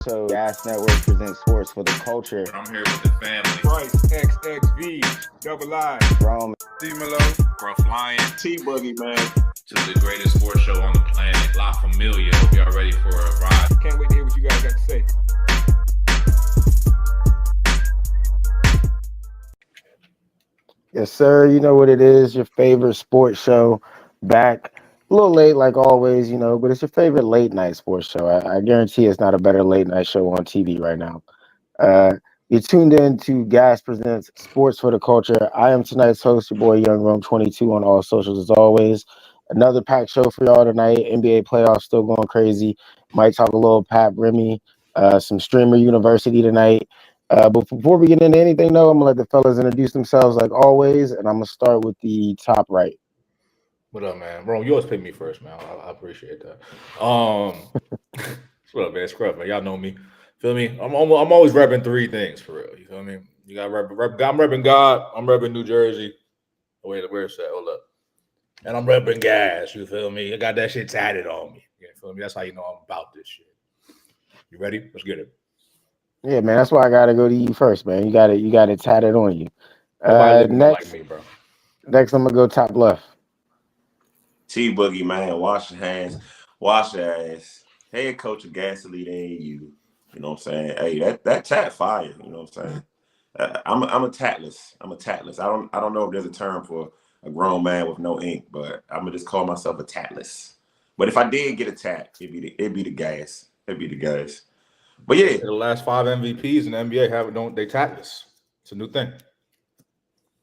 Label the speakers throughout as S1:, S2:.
S1: So Gas Network presents sports for the culture.
S2: I'm here with the family.
S3: Bryce XXV, Double I,
S1: Rome,
S3: D-Melo,
S2: Gruff Lion.
S4: T-Boogie, man.
S2: To the greatest sports show on the planet, La Familia. Hope y'all ready for a ride.
S3: can't wait to hear what you guys got to say.
S1: Yes, sir. You know what it is. Your favorite sports show back. A little late, like always, but it's your favorite late night sports show. I guarantee it's not a better late night show on TV right now. You're tuned in to Gas Presents Sports for the Culture. I am tonight's host, your boy Young Rome 22 on all socials as always. Another packed show for y'all tonight. NBA playoffs still going crazy. Might talk a little Pat Remy, some Streamer University tonight. But before we get into anything, though, I'm going to let the fellas introduce themselves like always, and I'm going to start with the top right.
S5: What up, man? Rome, you always pick me first, man. I appreciate that. What up, man? Scrub, man. Y'all know me. Feel me? I'm always repping three things for real. You feel me? You got rep. I'm repping God. I'm repping New Jersey. Wait, where's that? Hold up. And I'm repping Gas. You feel me? I got that shit tatted on me. You feel me? That's how you know I'm about this shit. You ready? Let's get it.
S1: Yeah, man. That's why I got to go to you first, man. You got it tatted on you.
S5: Next, like me, bro.
S1: Next, I'm going to go top left.
S4: T-Boogie, man. Wash your hands. Wash your ass. Head coach of Gasoline AU. You know what I'm saying? Hey, that tat fire. You know what I'm saying? I'm a tatless. I'm a tatless. I don't know if there's a term for a grown man with no ink, but I'm gonna just call myself a tatless. But if I did get a tat, it'd be the gas. It'd be the gas. But yeah,
S5: the last 5 MVPs in the NBA they tatless. It's a new thing.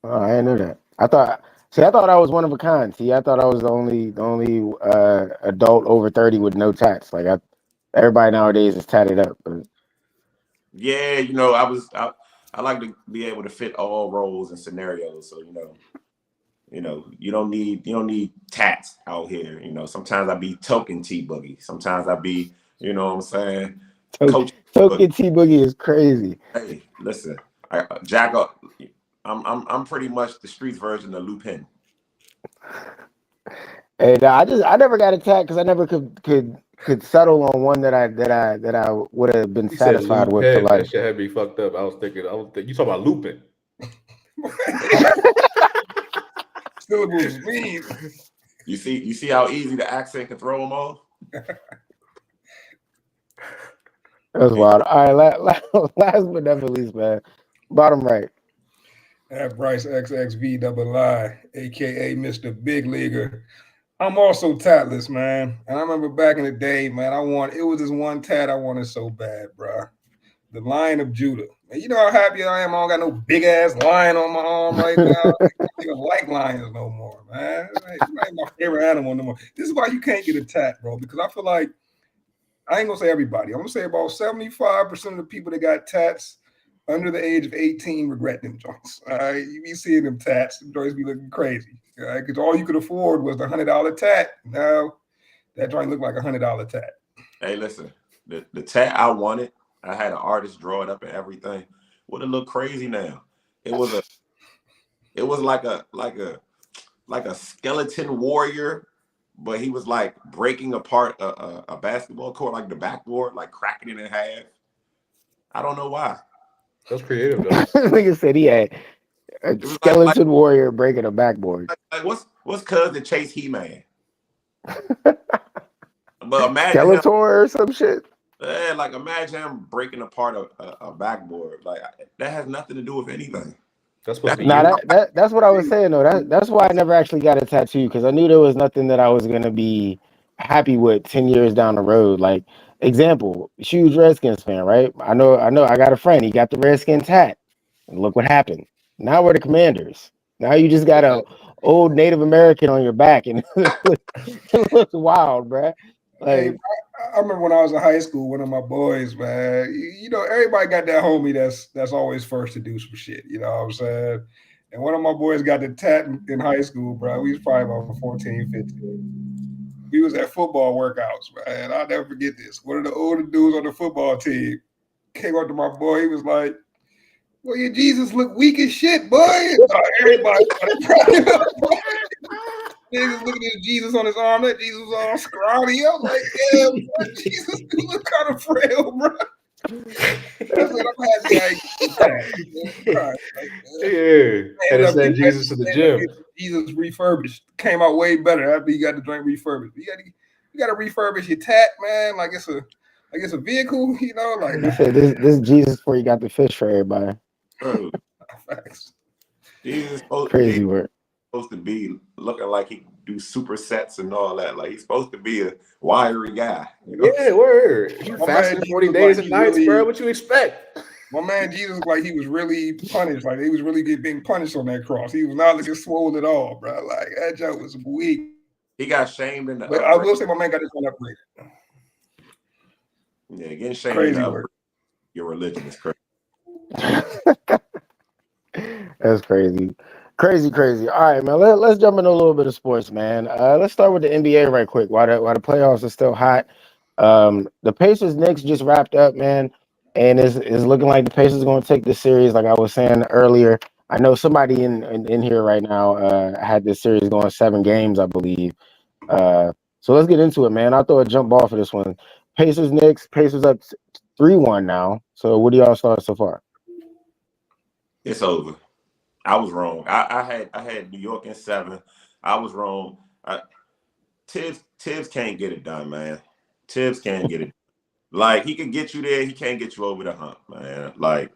S1: Oh, I didn't know that. I thought I was one of a kind. See, I thought I was the only adult over 30 with no tats. Like everybody nowadays is tatted up. But...
S4: yeah, I like to be able to fit all roles and scenarios. So you don't need tats out here. Sometimes I be token T-Boogie. Sometimes I be, you know what I'm saying?
S1: Token T-Boogie is crazy.
S4: Hey, listen, Jack up. I'm pretty much the streets version of Lupin.
S1: And I never got a tat because I never could settle on one that I would have been satisfied with for life.
S5: That shit had me fucked up. I was thinking you talking about Lupin.
S3: Syllables mean.
S4: You see how easy the accent can throw them off?
S1: That was wild. All right, last but never least, man. Bottom right.
S3: At Bryce XXV Double I, aka Mr. Big Leaguer. I'm also tatless, man. And I remember back in the day, man, it was this one tat I wanted so bad, bro. The Lion of Judah. Man, you know how happy I am. I don't got no big ass lion on my arm right now. I don't even like lions no more, man. It's not my favorite animal no more. This is why you can't get a tat, bro, because I feel like I ain't gonna say everybody. I'm gonna say about 75% of the people that got tats under the age of 18 regret them joints. All right, you be seeing them tats, them joints be looking crazy. All right, because all you could afford was the $100 tat. Now that joint looked like a $100 tat.
S4: Hey, listen, the tat I wanted, I had an artist draw it up and everything. Would it look crazy now? It was like a skeleton warrior, but he was like breaking apart a basketball court, like the backboard, like cracking it in half. I don't know why.
S5: That's creative, though.
S1: Nigga said he had a skeleton warrior breaking a backboard.
S4: Like what's cousin Chase He-Man? But imagine
S1: Skeletor or some shit.
S4: Yeah, like imagine him breaking apart a backboard. Like that has nothing to do with anything.
S5: That's what that's
S1: what I was saying though. That's why I never actually got a tattoo, because I knew there was nothing that I was gonna be happy with 10 years down the road. Like, example, huge Redskins fan, right? I know I got a friend, he got the Redskins hat. And look what happened. Now we're the Commanders. Now you just got a old Native American on your back, and it looks wild, bruh. Like,
S3: hey, I remember when I was in high school, one of my boys, man, everybody got that homie that's always first to do some shit, you know what I'm saying? And one of my boys got the tat in high school, bro. We was probably about 14, 15. We was at football workouts, man. I'll never forget this. One of the older dudes on the football team came up to my boy. He was like, well, your Jesus look weak as shit, boy. Everybody started crying up, bro. Niggas looking at Jesus on his arm. That Jesus was all scrawny. I'm like, yeah, bro, Jesus, you look kind of frail, bro. That's what I'm happy I get that.
S5: Yeah. And send Jesus to the gym.
S3: Jesus refurbished. Came out way better after you got the drink refurbished. You gotta refurbish your tat, man. Like it's a vehicle, you know, like
S1: He said this Jesus before you got the fish for everybody.
S4: Bro,
S3: facts.
S4: Jesus
S1: Crazy work.
S4: supposed to be looking like he do supersets and all that. Like he's supposed to be a wiry guy. You know?
S5: Yeah, word. You
S3: My
S5: fasting
S3: man
S5: 40
S3: Jesus
S5: days
S3: like
S5: and nights,
S3: really-
S5: bro. What you expect?
S3: My man Jesus, like he was really punished. Like he was really being punished on that cross. He was not looking swole at all, bro. Like that joke was weak.
S4: He got shamed in the
S3: But I will say my man got his one upgraded.
S4: Yeah, getting shamed
S3: Crazy
S4: in the
S3: work.
S4: your religion is crazy.
S1: That's crazy. Crazy. All right, man. Let's jump into a little bit of sports, man. Let's start with the NBA right quick. While the playoffs are still hot, the Pacers Knicks just wrapped up, man, and it's looking like the Pacers are going to take this series. Like I was saying earlier, I know somebody in here right now had this series going 7 games, I believe. So let's get into it, man. I'll throw a jump ball for this one. Pacers Knicks. Pacers up 3-1 now. So what do y'all start so far?
S4: It's over. I was wrong. I had New York in 7. I was wrong. Tibbs can't get it done, man. Tibbs can't get it. Like he can get you there, he can't get you over the hump, man. Like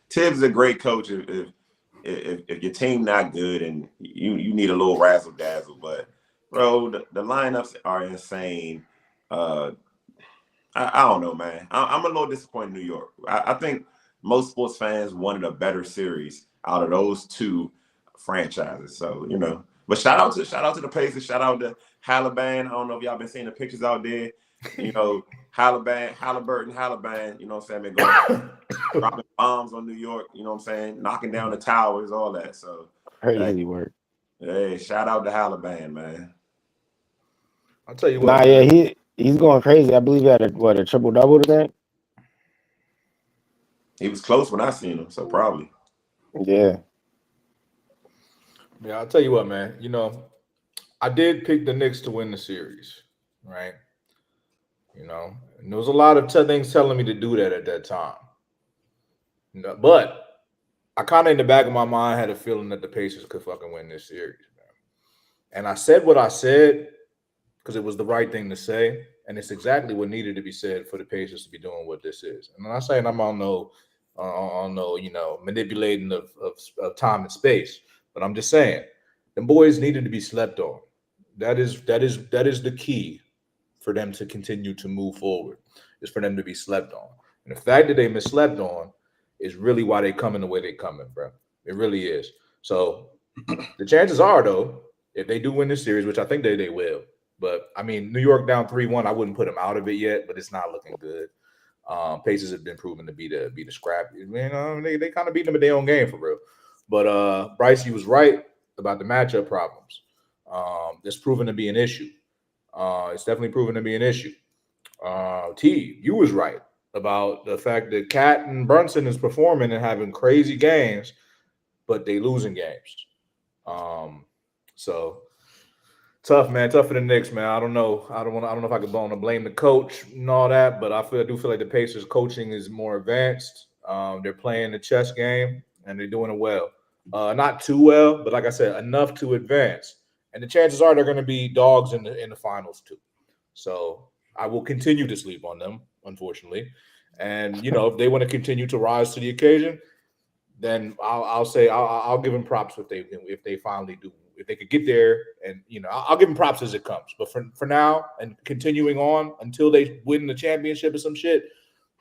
S4: Tibbs is a great coach if your team not good and you need a little razzle dazzle. But bro, the lineups are insane. I don't know, man. I'm a little disappointed in New York. I think most sports fans wanted a better series out of those 2 franchises. So, you know, but shout out to the Pacers, shout out to Halliburton. I don't know if y'all been seeing the pictures out there. You know, Halliburton, you know what I'm saying, been going dropping bombs on New York, you know what I'm saying, knocking down the towers, all that. So
S1: Crazy work.
S4: Hey, shout out to Halliburton, man.
S5: I'll tell you what.
S1: Nah, yeah, he's going crazy. I believe he had a triple double today.
S4: He was close when I seen him, so probably.
S1: Yeah.
S5: Yeah, I'll tell you what, man. You know, I did pick the Knicks to win the series, right? You know, and there was a lot of things telling me to do that at that time. You know, but I kind of in the back of my mind had a feeling that the Pacers could fucking win this series, man. And I said what I said because it was the right thing to say, and it's exactly what needed to be said for the Pacers to be doing what this is. And I'm not saying I'm on no, you know, manipulating of time and space, but I'm just saying the boys needed to be slept on. That is the key for them to continue to move forward, is for them to be slept on. And the fact that they been slept on is really why they coming the way they coming, bro. It really is. So the chances are, though, if they do win this series, which I think they will, but I mean, New York down 3-1, I wouldn't put them out of it yet, but it's not looking good. Pacers have been proven to be the scrap. You know, they kind of beat them at their own game for real. But Bryce, you was right about the matchup problems. It's proven to be an issue. It's definitely proven to be an issue. T, you was right about the fact that Cat and Brunson is performing and having crazy games, but they losing games. So tough, man. Tough for the Knicks, man. I don't know. I don't know if I could blame the coach and all that, but I do feel like the Pacers coaching is more advanced. They're playing the chess game and they're doing it well. Not too well, but like I said, enough to advance. And the chances are they're going to be dogs in the finals too. So I will continue to sleep on them, unfortunately. And you know, if they want to continue to rise to the occasion, then I'll say I'll give them props if they finally do. If they could get there, and you know, I'll give them props as it comes. But for now, and continuing on until they win the championship or some shit,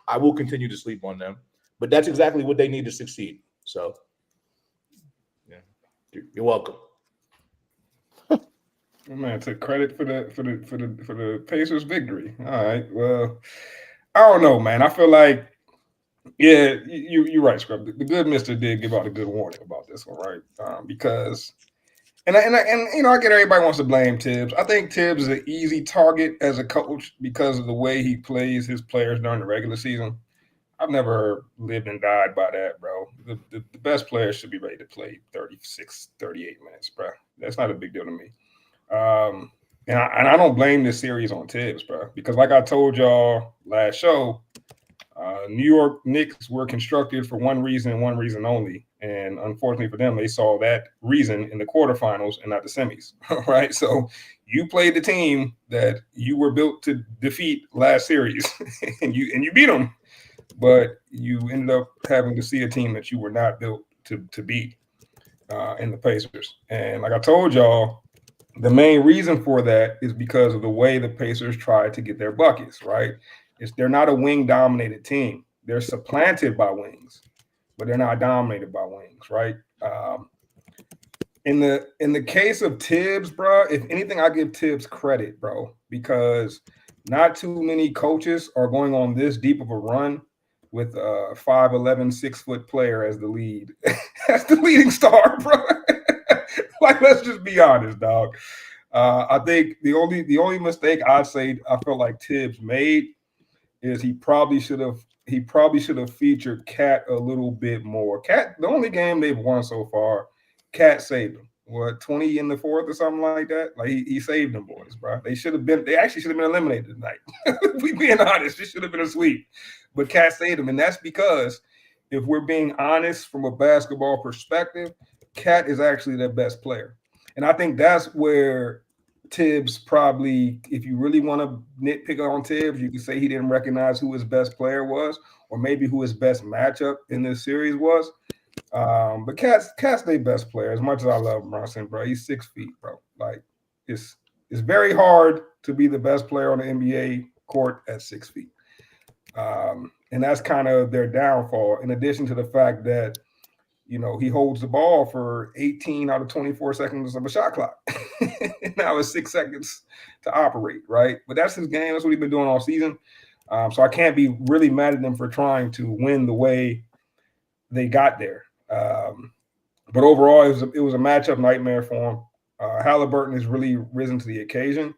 S5: I will continue to sleep on them. But that's exactly what they need to succeed. So, yeah, you're welcome.
S3: Man, took credit for the Pacers' victory. All right. Well, I don't know, man. I feel like, yeah, you're right, Scrub. The good mister did give out a good warning about this one, right? Because, and you know, I get everybody wants to blame Tibbs. I think Tibbs is an easy target as a coach because of the way he plays his players during the regular season. I've never lived and died by that, bro. The best players should be ready to play 36, 38 minutes, bro. That's not a big deal to me. And I don't blame this series on Tibbs, bro, because like I told y'all last show, New York Knicks were constructed for one reason and one reason only. And unfortunately for them, they saw that reason in the quarterfinals and not the semis, right? So you played the team that you were built to defeat last series and you beat them, but you ended up having to see a team that you were not built to beat in the Pacers. And like I told y'all, the main reason for that is because of the way the Pacers tried to get their buckets, right? They're not a wing-dominated team. They're supplanted by wings, but they're not dominated by wings, right? In the case of Tibbs, bro, if anything, I give Tibbs credit, bro, because not too many coaches are going on this deep of a run with a 5'11", 6-foot player as the lead, as the leading star, bro. Like, let's just be honest, dog. I think the only mistake I'd say I feel like Tibbs made is he probably should have featured Cat a little bit more. Cat, the only game they've won so far, Cat saved them. What, 20 in the fourth or something like that? Like he saved them boys, bro. They actually should have been eliminated tonight. We being honest, this should have been a sweep. But Cat saved them, and that's because if we're being honest from a basketball perspective, Cat is actually their best player. And I think that's where Tibbs probably, if you really want to nitpick on Tibbs, you can say he didn't recognize who his best player was, or maybe who his best matchup in this series was. But Cat's their best player. As much as I love Brunson, bro, he's 6 feet, bro. Like it's very hard to be the best player on the NBA court at 6 feet. And that's kind of their downfall, in addition to the fact that, you know, he holds the ball for 18 out of 24 seconds of a shot clock. Now it's 6 seconds to operate, right? But that's his game. That's what he's been doing all season. So I can't be really mad at them for trying to win the way they got there. But overall, it was a matchup nightmare for him. Halliburton has really risen to the occasion.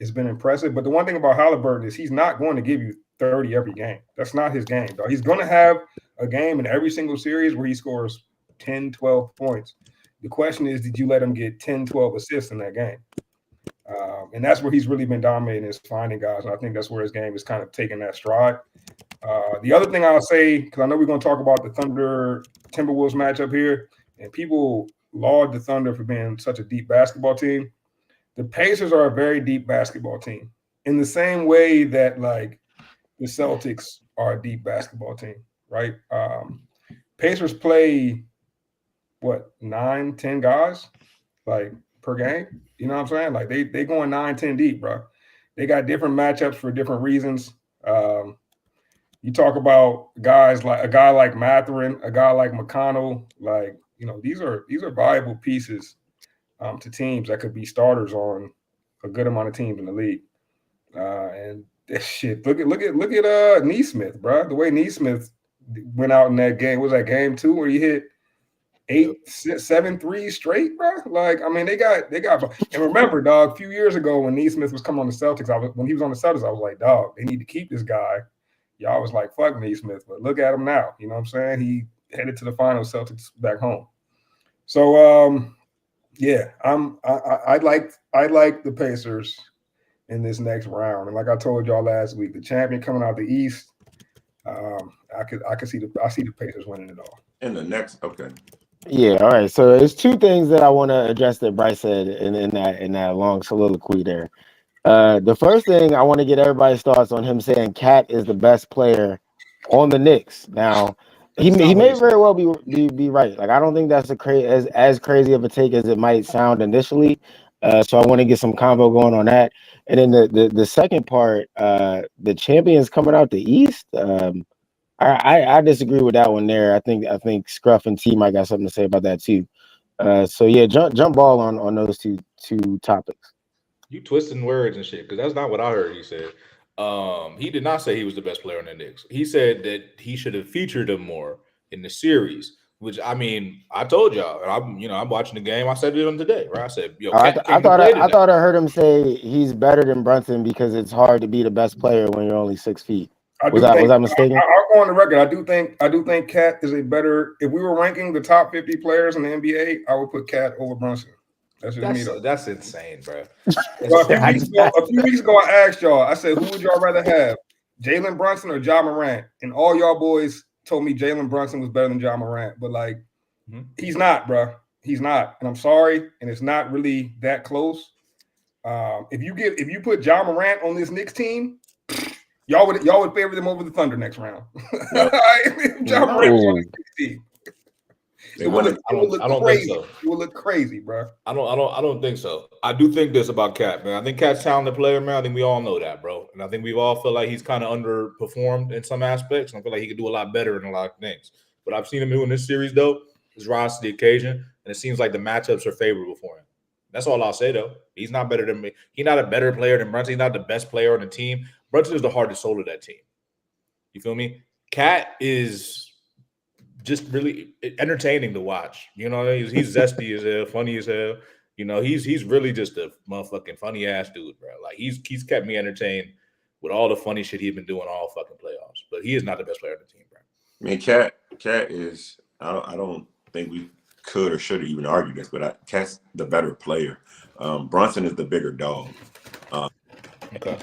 S3: It's been impressive. But the one thing about Halliburton is he's not going to give you 30 every game. That's not his game, though. He's going to have a game in every single series where he scores 10, 12 points. The question is, did you let him get 10, 12 assists in that game? And that's where he's really been dominating, is finding guys. And I think that's where his game is kind of taking that stride. The other thing I'll say, because I know we're going to talk about the Thunder-Timberwolves matchup here, and people laud the Thunder for being such a deep basketball team. The Pacers are a very deep basketball team, in the same way that, like, the Celtics are a deep basketball team, right? Pacers play, 9, 10 guys, like, per game? You know what I'm saying? Like, they going 9, 10 deep, bro. They got different matchups for different reasons. You talk about guys like a guy like Mathurin, a guy like McConnell, like, you know, these are valuable pieces to teams that could be starters on a good amount of teams in the league. And shit, look at Nesmith, bro. The way Nesmith went out in that game, was that game 2 where he hit 7 threes straight, bro? Like, I mean, they got. And remember, dog, a few years ago when Nesmith was coming on the Celtics, when he was on the Celtics, I was like, dog, they need to keep this guy. Y'all was like, fuck Nesmith, but look at him now. You know what I'm saying? He headed to the finals, Celtics back home. So, yeah, I like the Pacers in this next round. And like I told y'all last week, the champion coming out the East, I see the Pacers winning it all.
S4: In the next, okay.
S1: Yeah, all right. So there's two things that I want to address that Bryce said in that long soliloquy there. The first thing, I want to get everybody's thoughts on him saying Cat is the best player on the Knicks. Now, he may very well be right. Like, I don't think that's as crazy of a take as it might sound initially. So I want to get some convo going on that. And then the second part, the champions coming out the East. I disagree with that one there. I think Scruff and T might got something to say about that too. So yeah, jump ball on those two topics.
S5: You twisting words and shit, because that's not what I heard he said. He did not say he was the best player on the Knicks. He said that he should have featured him more in the series, which, I mean, I told y'all, and I'm watching the game. I said it on today, right? I said, yo,
S1: I thought I heard him say he's better than Brunson because it's hard to be the best player when you're only 6 feet. Was I mistaken?
S3: I'll go on the record. I do think Cat is a better. If we were ranking the top 50 players in the NBA, I would put Cat over Brunson. That's insane, bro. Well, a few weeks ago, I asked y'all. I said, who would y'all rather have, Jalen Brunson or Ja Morant, and all y'all boys told me Jalen Brunson was better than Ja Morant, but like he's not, bro. He's not, and I'm sorry, and it's not really that close. If you put Ja Morant on this Knicks team, y'all would favor them over the Thunder next round.
S4: Yep.
S3: Ja Morant was on this Knicks team.
S4: They
S3: It would
S4: wouldn't.
S3: look crazy. It would look crazy, bro.
S5: I don't think so. I do think this about Cat, man. I think Cat's a talented player, man. I think we all know that, bro. And I think we all feel like he's kind of underperformed in some aspects. And I feel like he could do a lot better in a lot of things. But I've seen him do in this series, though, is rise to the occasion. And it seems like the matchups are favorable for him. That's all I'll say, though. He's not better than me. He's not a better player than Brunson. He's not the best player on the team. Brunson is the heart and soul of that team. You feel me? Cat is just really entertaining to watch. You know, he's zesty as hell, funny as hell. You know, he's really just a motherfucking funny ass dude, bro. Like he's kept me entertained with all the funny shit he's been doing all fucking playoffs. But he is not the best player on the team, bro.
S4: I mean, Cat is. I don't think we could or should even argue this, but Cat's the better player. Brunson is the bigger dog.
S5: Okay.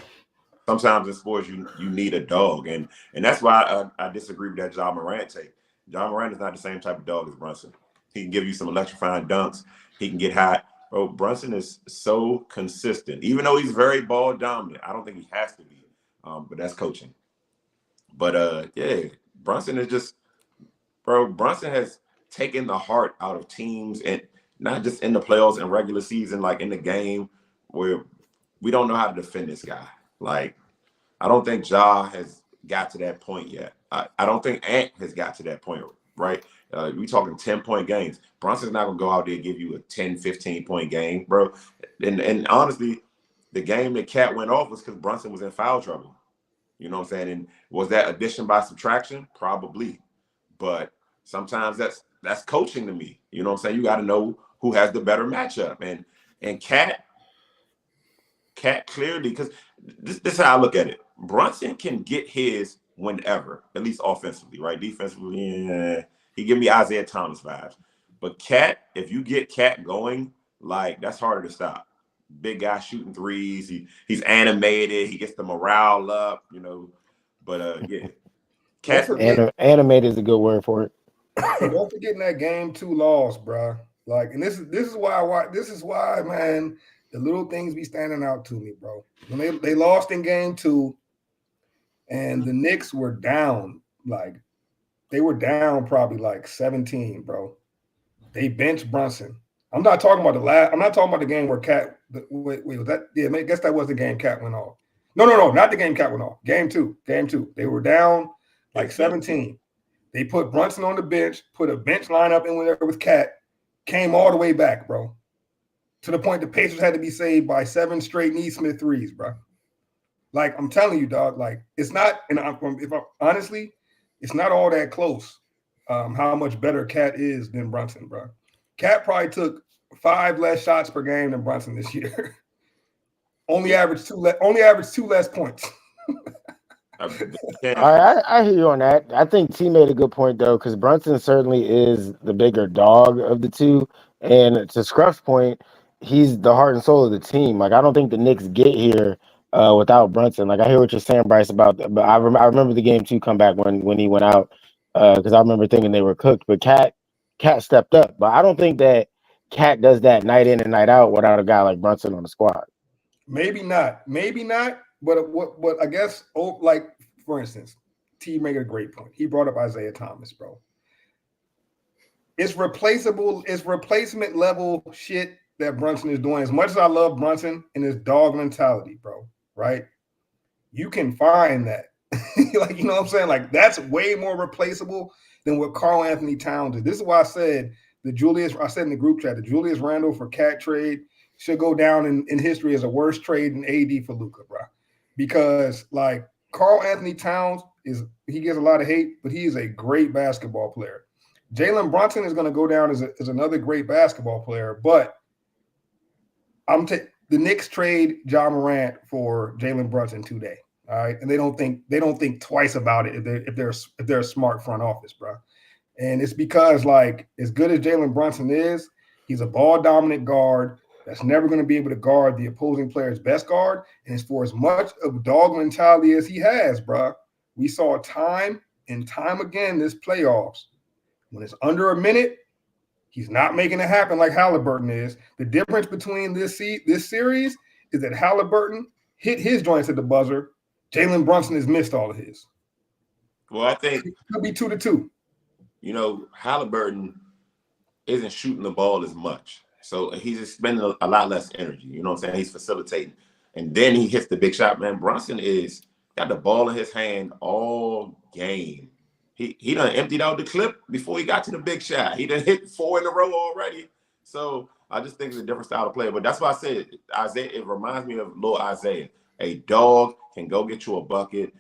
S4: Sometimes in sports you need a dog, and that's why I disagree with that Ja Morant take. Ja Morant is not the same type of dog as Brunson. He can give you some electrifying dunks. He can get hot. Bro, Brunson is so consistent. Even though he's very ball dominant, I don't think he has to be. But that's coaching. But yeah, Brunson is just, bro. Brunson has taken the heart out of teams, and not just in the playoffs and regular season, like in the game where we don't know how to defend this guy. Like, I don't think Ja has got to that point yet. I don't think Ant has got to that point, right? We talking 10-point games. Brunson's not going to go out there and give you a 10, 15-point game, bro. And honestly, the game that Cat went off was because Brunson was in foul trouble. You know what I'm saying? And was that addition by subtraction? Probably. But sometimes that's coaching to me. You know what I'm saying? You got to know who has the better matchup. And Cat clearly, because this is how I look at it. Brunson can get his whenever, at least offensively, right? Defensively, yeah, he give me Isaiah Thomas vibes. But Cat, if you get Cat going, like, that's harder to stop. Big guy shooting threes. He's animated. He gets the morale up, you know. But yeah, Cat
S1: animated is a good word for it.
S3: Don't forget that game 2 loss, bro. Like, and this is why, man, the little things be standing out to me, bro. When they lost in game 2. And the Knicks were down, like they were down probably like 17, bro. They benched Brunson. I'm not talking about the game where Cat. Wait, was that? Yeah, I guess that was the game Cat went off. No, not the game Cat went off. Game two. They were down like 17. They put Brunson on the bench, put a bench lineup in there with Cat, came all the way back, bro. To the point the Pacers had to be saved by 7 straight Neesmith threes, bro. Like, I'm telling you, dog, like, it's not, and honestly, it's not all that close how much better Cat is than Brunson, bro. Cat probably took 5 less shots per game than Brunson this year. only averaged 2 less points.
S1: I hear you on that. I think T made a good point, though, because Brunson certainly is the bigger dog of the two. And to Scruff's point, he's the heart and soul of the team. Like, I don't think the Knicks get here without Brunson. Like, I hear what you're saying, Bryce, about that, but I remember the game 2 comeback when he went out because I remember thinking they were cooked. But Cat stepped up. But I don't think that Cat does that night in and night out without a guy like Brunson on the squad.
S3: Maybe not. But what I guess, like, for instance, T made a great point. He brought up Isaiah Thomas, bro. It's replaceable. It's replacement level shit that Brunson is doing. As much as I love Brunson and his dog mentality, bro, right? You can find that. Like, you know what I'm saying? Like, that's way more replaceable than what Karl Anthony Towns is. This is why I said I said in the group chat, the Julius Randle for Cat trade should go down in history as a worse trade than AD for Luka, bro. Because, like, Karl Anthony Towns he gets a lot of hate, but he is a great basketball player. Jalen Brunson is going to go down as another great basketball player, but the Knicks trade Ja Morant for Jalen Brunson today. All right, and they don't think twice about it if they're a smart front office, bro. And it's because, like, as good as Jalen Brunson is, he's a ball dominant guard that's never going to be able to guard the opposing player's best guard. And it's for as much of dog mentality as he has, bro. We saw time and time again this playoffs. When it's under a minute, he's not making it happen like Halliburton is. The difference between this series is that Halliburton hit his joints at the buzzer. Jalen Brunson has missed all of his.
S4: Well, I think
S3: it could be 2-2.
S4: You know, Halliburton isn't shooting the ball as much. So he's just spending a lot less energy. You know what I'm saying? He's facilitating. And then he hits the big shot, man. Brunson got the ball in his hand all game. He done emptied out the clip before he got to the big shot. He done hit 4 in a row already. So I just think it's a different style of play. But that's why I said Isaiah, it reminds me of little Isaiah. A dog can go get you a bucket,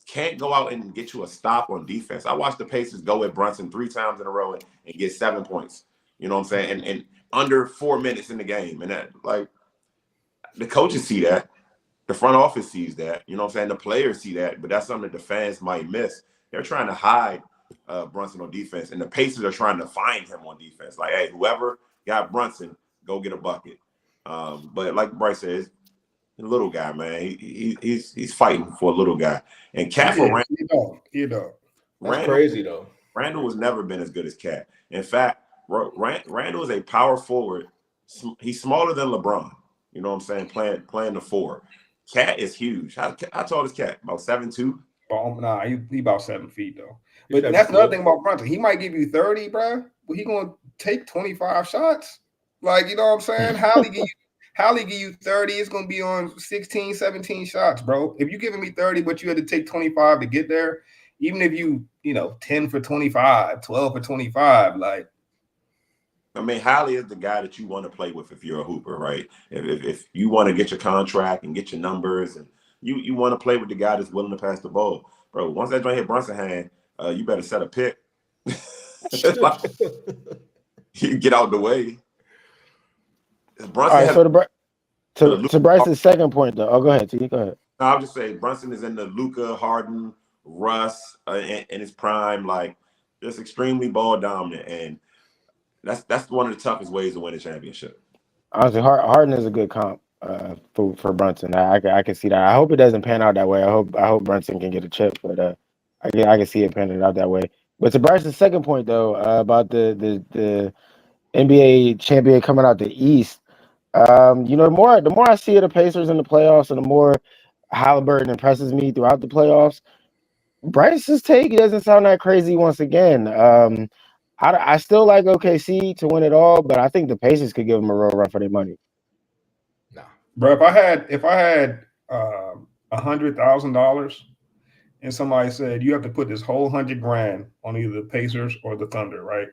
S4: can't go out and get you a stop on defense. I watched the Pacers go at Brunson 3 times in a row and get 7 points. You know what I'm saying? And under 4 minutes in the game. And that, like, the coaches see that. The front office sees that. You know what I'm saying? The players see that. But that's something that the fans might miss. They're trying to hide Brunson on defense. And the Pacers are trying to find him on defense. Like, hey, whoever got Brunson, go get a bucket. But like Bryce says, the little guy, man, he's fighting for a little guy. And Cat for Randall,
S5: That's crazy though.
S4: Randall has never been as good as Cat. In fact, Randall is a power forward. He's smaller than LeBron. You know what I'm saying? Playing the 4. Cat is huge. How tall is Cat? About 7'2"?
S3: Nah, he about 7 feet though. But that's another thing about Brunson. He might give you 30, bro. But he gonna take 25 shots. Like, you know what I'm saying? Hallie give you 30, it's going to be on 16, 17 shots, bro. If you're giving me 30, but you had to take 25 to get there, even if you 10 for 25, 12 for 25, like.
S4: I mean, Hallie is the guy that you want to play with if you're a hooper, right? If you want to get your contract and get your numbers and you want to play with the guy that's willing to pass the ball. Bro, once that joint hit Brunson hand, you better set a pick. You get out the way.
S1: Brunson. All right, to Bryce's second point, though. Oh, go ahead, T. Go ahead.
S4: No, I'll just say Brunson is in the Luka, Harden, Russ in his prime, like just extremely ball dominant, and that's one of the toughest ways to win a championship.
S1: Honestly, Harden is a good comp for Brunson. I can see that. I hope it doesn't pan out that way. I hope Brunson can get a chip, but I can see it panning out that way. But to Bryce's second point, though, about the NBA champion coming out the East. The more I see of the Pacers in the playoffs and the more Halliburton impresses me throughout the playoffs, Bryce's take doesn't sound that crazy once again. I still like OKC to win it all, but I think the Pacers could give them a real run for their money.
S3: Nah, bro. If I had $100,000 and somebody said you have to put this whole $100,000 on either the Pacers or the Thunder, right?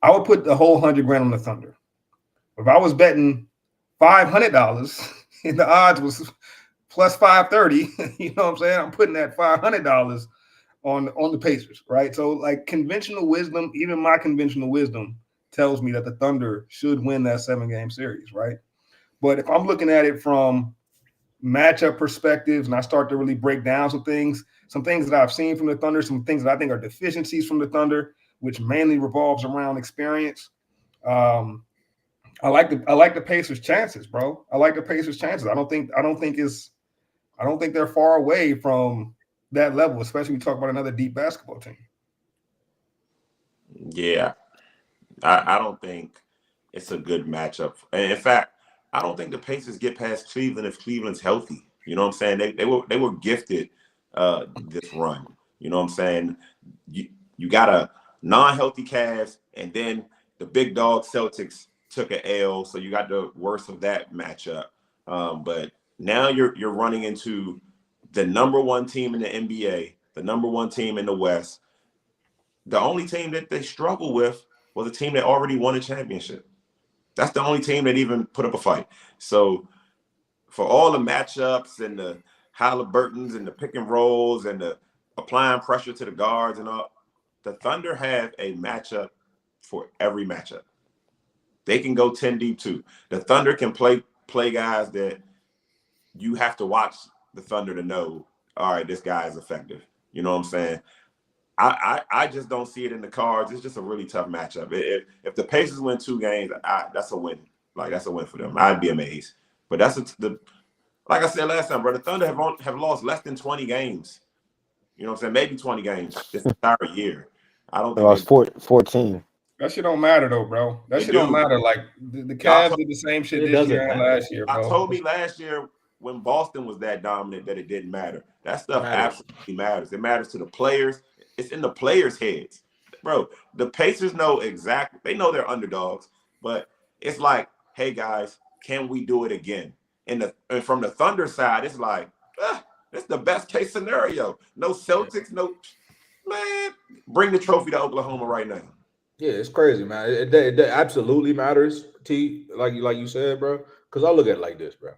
S3: I would put the whole $100,000 on the Thunder. If I was betting $500 and the odds was plus 530, you know what I'm saying? I'm putting that $500 on the Pacers, right? So, like, conventional wisdom, even my conventional wisdom tells me that the Thunder should win that 7-game series, right? But if I'm looking at it from matchup perspectives and I start to really break down some things that I've seen from the Thunder, some things that I think are deficiencies from the Thunder, which mainly revolves around experience. I like the Pacers' chances, bro. I like the Pacers' chances. I don't think they're far away from that level, especially when we talk about another deep basketball team.
S4: Yeah, I don't think it's a good matchup. And in fact, I don't think the Pacers get past Cleveland if Cleveland's healthy. You know what I'm saying? They were gifted this run. You know what I'm saying? You got a non-healthy Cavs, and then the big dog Celtics took an L, so you got the worst of that matchup. But now you're running into the number 1 team in the NBA, the number 1 team in the West. The only team that they struggled with was a team that already won a championship. That's the only team that even put up a fight. So for all the matchups and the Halliburtons and the pick and rolls and the applying pressure to the guards and all, the Thunder have a matchup for every matchup. They can go 10 deep too. The Thunder can play guys that you have to watch the Thunder to know, all right, this guy is effective. You know what I'm saying? I just don't see it in the cards. It's just a really tough matchup. If the Pacers win 2 games, that's a win. Like that's a win for them. I'd be amazed. But that's like I said last time, bro. The Thunder have lost less than 20 games. You know what I'm saying? Maybe 20 games this entire year. I don't
S1: They
S4: think
S1: lost 14.
S3: That shit don't matter though, bro. That
S4: They
S3: shit don't
S4: do.
S3: matter. Like the
S4: Y'all
S3: Cavs did the same shit
S5: It
S3: this
S5: doesn't
S3: year and
S5: matter.
S3: last year,
S4: I
S3: bro.
S4: told me last year when Boston was that dominant that it didn't matter. That stuff absolutely matters. It matters to the players. It's in the players' heads. Bro, the Pacers know exactly. They know they're underdogs, but it's like, hey guys, can we do it again? And from the Thunder side, it's like, it's the best case scenario. No Celtics, no man. Bring the trophy to Oklahoma right now.
S5: Yeah, it's crazy, man. It absolutely matters, T. Like you said, bro. Because I look at it like this, bro.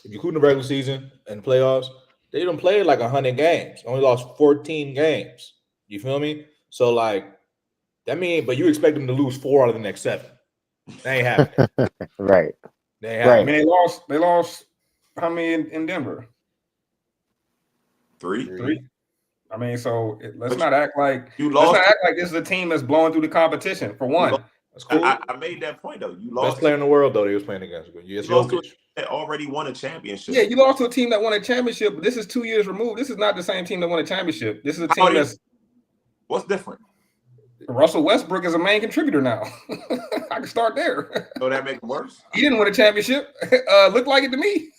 S5: If you include the regular season and playoffs, they done played like 100 games. Only lost 14 games. You feel me? So like that means, but you expect them to lose 4 out of the next 7. They ain't happening.
S1: Right.
S5: They ain't
S3: I
S1: Right.
S5: happening.
S3: mean, they lost how many in Denver?
S4: 3.
S3: 3. I mean, so let's
S4: But
S3: not act like
S4: you
S3: let's
S4: lost.
S3: not act like this is a team that's blowing through the competition. For one,
S5: That's cool.
S4: I made that point though. You
S5: Best
S4: lost.
S5: player in the world, though, they was playing against. Yes,
S4: You lost to a
S5: Jokic.
S4: team that already won a championship.
S3: yeah, you lost to a team that won a championship, but this is 2 years removed. This is not the same team that won a championship. This is a team that's
S4: What's different?
S3: Russell Westbrook is a main contributor now. I can start there.
S4: So that make it worse.
S3: He didn't win a championship. Looked like it to me.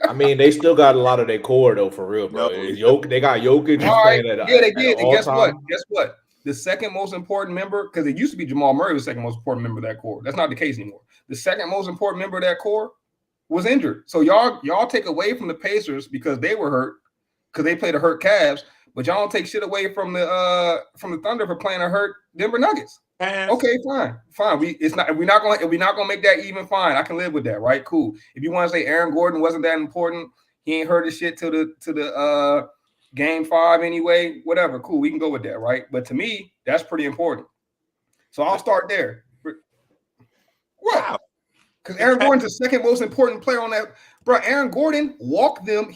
S5: I mean, they still got a lot of their core, though, for real, bro.
S4: No.
S5: They got Jokic.
S3: All right.
S5: Playing at,
S3: Yeah, they
S5: at
S3: did. And
S5: all
S3: guess what?
S5: time.
S3: Guess what? The second most important member, because it used to be Jamal Murray was the second most important member of that core. That's not the case anymore. The second most important member of that core was injured. So y'all take away from the Pacers because they were hurt, because they played a hurt Cavs, but y'all don't take shit away from the Thunder for playing a hurt Denver Nuggets. Okay, fine. We're not gonna make that even. Fine, I can live with that, right? Cool. If you want to say Aaron Gordon wasn't that important, he ain't heard the shit to the game 5 anyway. Whatever, cool. We can go with that, right? But to me, that's pretty important. So I'll start there. What? Because Aaron Gordon's the second most important player on that. Bro, Aaron Gordon walked them.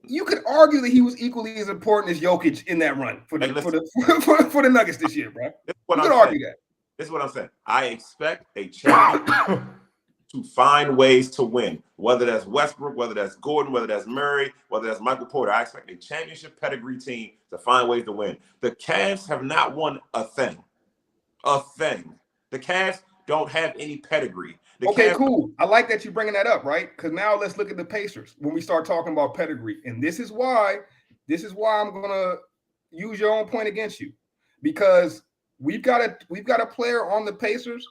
S3: You could argue that he was equally as important as Jokic in that run for the Nuggets this year, bro. You could argue that.
S4: This is what I'm saying. I expect a champion to find ways to win, whether that's Westbrook, whether that's Gordon, whether that's Murray, whether that's Michael Porter. I expect a championship pedigree team to find ways to win. The Cavs have not won a thing. The Cavs don't have any pedigree.
S3: Cool. I like that you're bringing that up, right? Because now let's look at the Pacers when we start talking about pedigree. And this is why I'm gonna use your own point against you, because we've got a player on the Pacers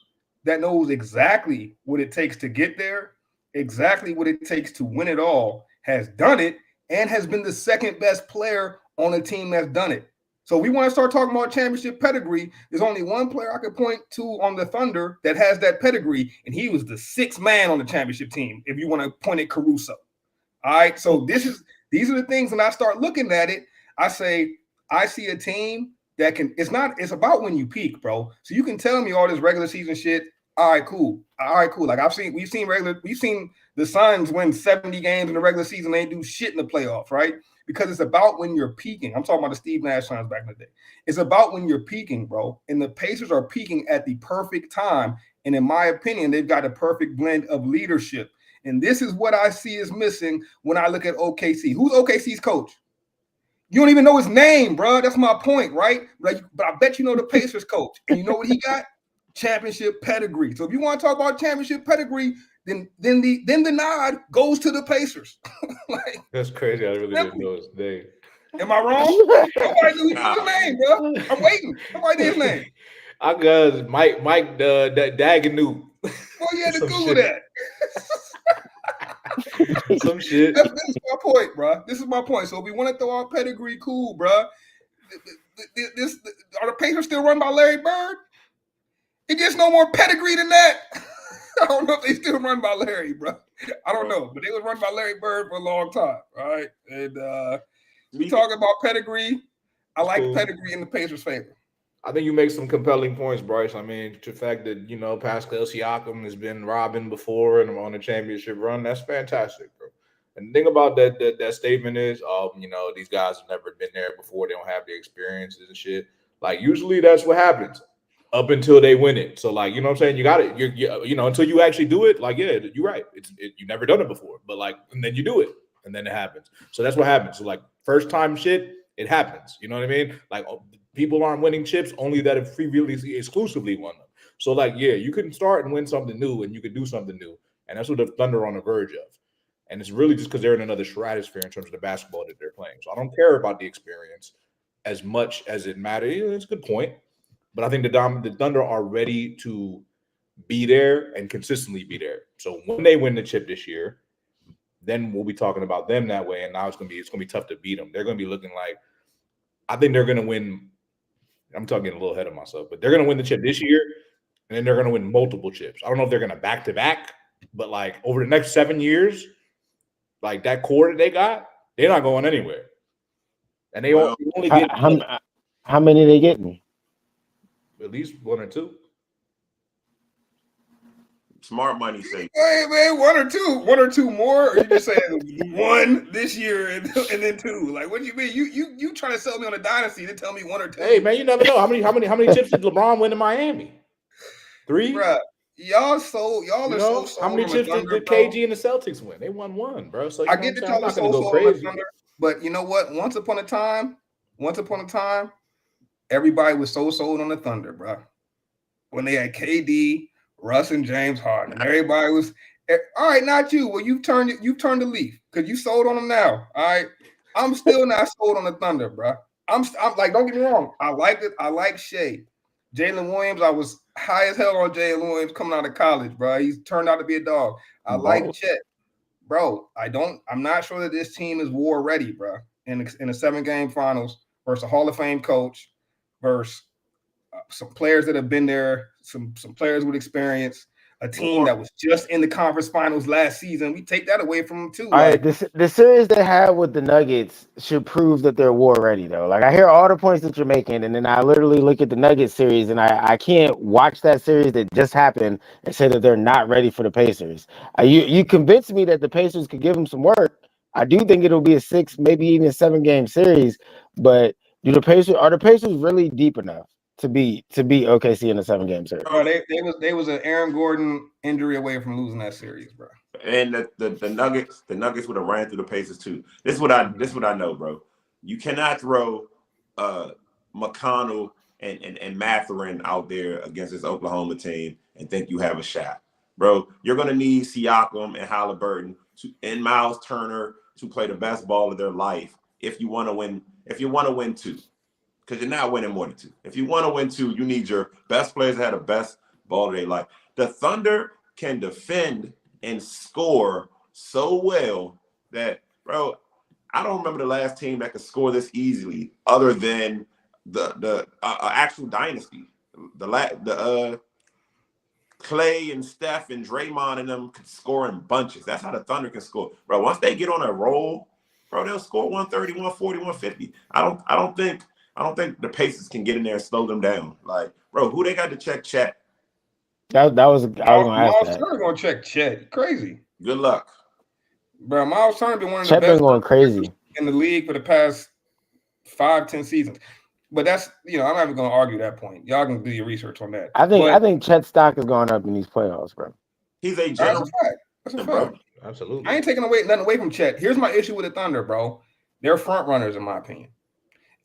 S3: that knows exactly what it takes to get there, exactly what it takes to win it all, has done it, and has been the second best player on a team that's done it. So we want to start talking about championship pedigree. There's only one player I could point to on the Thunder that has that pedigree, and he was the 6th man on the championship team, if you want to point at Caruso. All right, so these are the things when I start looking at it, I say, I see a team that can, it's about when you peak, bro. So you can tell me all this regular season shit. All right, cool. Like we've seen the Suns win 70 games in the regular season. They ain't do shit in the playoffs, right? Because it's about when you're peaking. I'm talking about the Steve Nash Suns back in the day. It's about when you're peaking, bro. And the Pacers are peaking at the perfect time. And in my opinion, they've got a perfect blend of leadership. And this is what I see is missing when I look at OKC. Who's OKC's coach? You don't even know his name, bro. That's my point, right? But I bet you know the Pacers coach. And you know what he got? Championship pedigree. So if you want to talk about championship pedigree, then the nod goes to the Pacers. Like,
S5: that's crazy. I really didn't know his name.
S3: Am I wrong? Nobody knew his name, bro. I'm waiting. Nobody knew his name.
S5: I got Mike Daganoo.
S3: Oh, you had to Google that.
S5: Some shit.
S3: This is my point, bro. This is my point. So if we want to throw out pedigree, cool, bro. Are the Pacers still run by Larry Bird? It gets no more pedigree than that. I don't know if they still run by Larry, bro. I don't know, but they was run by Larry Bird for a long time, all right? And we talk about pedigree. I like pedigree in the Pacers' favor.
S5: I think you make some compelling points, Bryce. I mean, the fact that, Pascal Siakam has been Robin before and on a championship run, that's fantastic, bro. And the thing about that statement is, these guys have never been there before. They don't have the experiences and shit. Like, usually that's what happens. up until they win it. So like, you know what I'm saying? You got it. You know, until you actually do it, like, yeah, you're right. You've never done it before, but like, and then you do it and then it happens. So that's what happens. So like first time shit, it happens. You know what I mean? Like people aren't winning chips only that have previously exclusively won them. So like, yeah, you can start and win something new and you could do something new. And that's what the Thunder are on the verge of. And it's really just because they're in another stratosphere in terms of the basketball that they're playing. So I don't care about the experience as much as it matters. It's a good point. But I think the Thunder are ready to be there and consistently be there. So when they win the chip this year, then we'll be talking about them that way. And now it's gonna be tough to beat them. They're gonna be looking like, I think they're gonna win. I'm talking a little ahead of myself, but they're gonna win the chip this year, and then they're gonna win multiple chips. I don't know if they're gonna back to back, but like over the next 7 years, like that core that they got, they're not going anywhere. And they only get
S1: how many are they getting?
S5: At least 1 or 2.
S4: Smart money say.
S3: Hey man, 1 or 2 more. Or you just saying 1 this year and then 2? Like, what do you mean? You trying to sell me on a dynasty? Then tell me 1 or 2?
S5: Hey man, you never know how many chips did LeBron win in Miami? 3.
S3: Bruh, y'all are so sold.
S5: How many chips did KG and the Celtics win? They won 1, bro. So
S3: I get that y'all are so sold on the Thunder, but you know what? Once upon a time, everybody was so sold on the Thunder, bro. When they had KD, Russ, and James Harden, and everybody was all right. Not you. Well, you've turned the leaf because you sold on them now. All right, I'm still not sold on the Thunder, bro. I'm like, don't get me wrong. I like it. I like Shea. Jalen Williams, I was high as hell on Jalen Williams coming out of college, bro. He's turned out to be a dog. I like Chet, bro. I'm not sure that this team is war ready, bro. In a 7-game finals versus a Hall of Fame coach, versus some players that have been there, some players with experience, a team that was just in the conference finals last season. We take that away from them too.
S1: All right, the series they had with the Nuggets should prove that they're war ready, though. Like, I hear all the points that you're making, and then I literally look at the Nuggets series, and I can't watch that series that just happened and say that they're not ready for the Pacers. You convinced me that the Pacers could give them some work. I do think it'll be a 6, maybe even a 7-game series, but are the Pacers really deep enough to be OKC in a 7-game series?
S3: Bro, they was an Aaron Gordon injury away from losing that series, bro.
S4: And the Nuggets would have ran through the Pacers too. This is what I know, bro. You cannot throw McConnell and Mathurin out there against this Oklahoma team and think you have a shot, bro. You're gonna need Siakam and Halliburton and Miles Turner to play the best ball of their life if you want to win. If you want to win 2. Because you're not winning more than 2. If you want to win 2, you need your best players to have the best ball of their life. The Thunder can defend and score so well that, bro, I don't remember the last team that could score this easily other than the actual dynasty. The Clay and Steph and Draymond and them could score in bunches. That's how the Thunder can score. Bro, once they get on a roll, bro, they'll score 130, 140, 150. I don't think the Pacers can get in there and slow them down. Like, bro, who they got to check Chet?
S1: I was gonna ask
S3: Miles
S1: that.
S3: Turner gonna check Chet. Crazy.
S4: Good luck,
S3: bro. Miles Turner been one of the
S1: Chet
S3: best
S1: been going crazy
S3: in the league for the past 5-10 seasons. But that's, I'm not even gonna argue that point. Y'all can do your research on that.
S1: I think Chet's stock is going up in these playoffs, bro.
S4: He's a general.
S3: That's a fact.
S5: Absolutely.
S3: I ain't taking nothing away from Chet. Here's my issue with the Thunder, bro. They're front runners, in my opinion.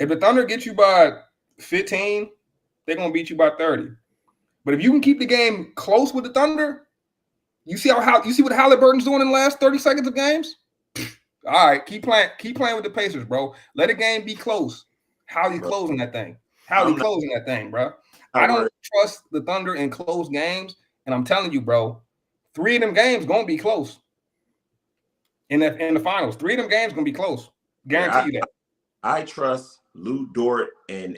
S3: If the Thunder get you by 15, they're gonna beat you by 30. But if you can keep the game close with the Thunder, you see what Halliburton's doing in the last 30 seconds of games? All right, keep playing with the Pacers, bro. Let a game be close. How you closing that thing? Bro? I don't trust the Thunder in close games, and I'm telling you, bro, 3 of them games gonna be close. In the finals, 3 of them games gonna be close. Guarantee you that.
S4: I trust Lou Dort and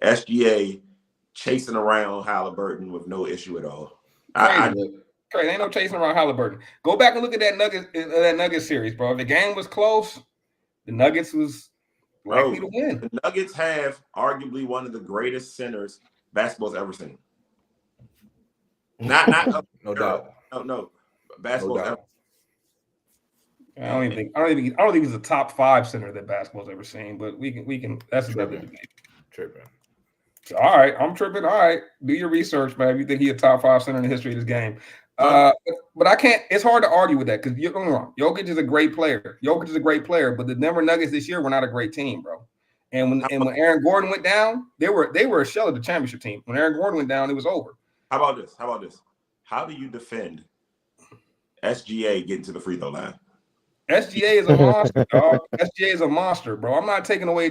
S4: SGA chasing around Halliburton with no issue at all.
S3: Crazy. Ain't no chasing around Halliburton. Go back and look at that Nuggets series, bro. If the game was close, the Nuggets was likely to win.
S4: The Nuggets have arguably one of the greatest centers basketball's ever seen. Not
S5: no doubt.
S4: No. Basketball's ever.
S3: I don't think he's a top 5 center that basketball's ever seen, but we can that's another debate.
S5: Tripping.
S3: All right, I'm tripping. All right, do your research, man. If you think he's a top 5 center in the history of this game. But I can't. It's hard to argue with that because you're going wrong. Jokic is a great player. But the Denver Nuggets this year were not a great team, bro. And when Aaron Gordon went down, they were a shell of the championship team. When Aaron Gordon went down, it was over.
S4: How about this? How do you defend SGA getting to the free throw line?
S3: SGA is a monster, dog. SGA is a monster, bro. I'm not taking away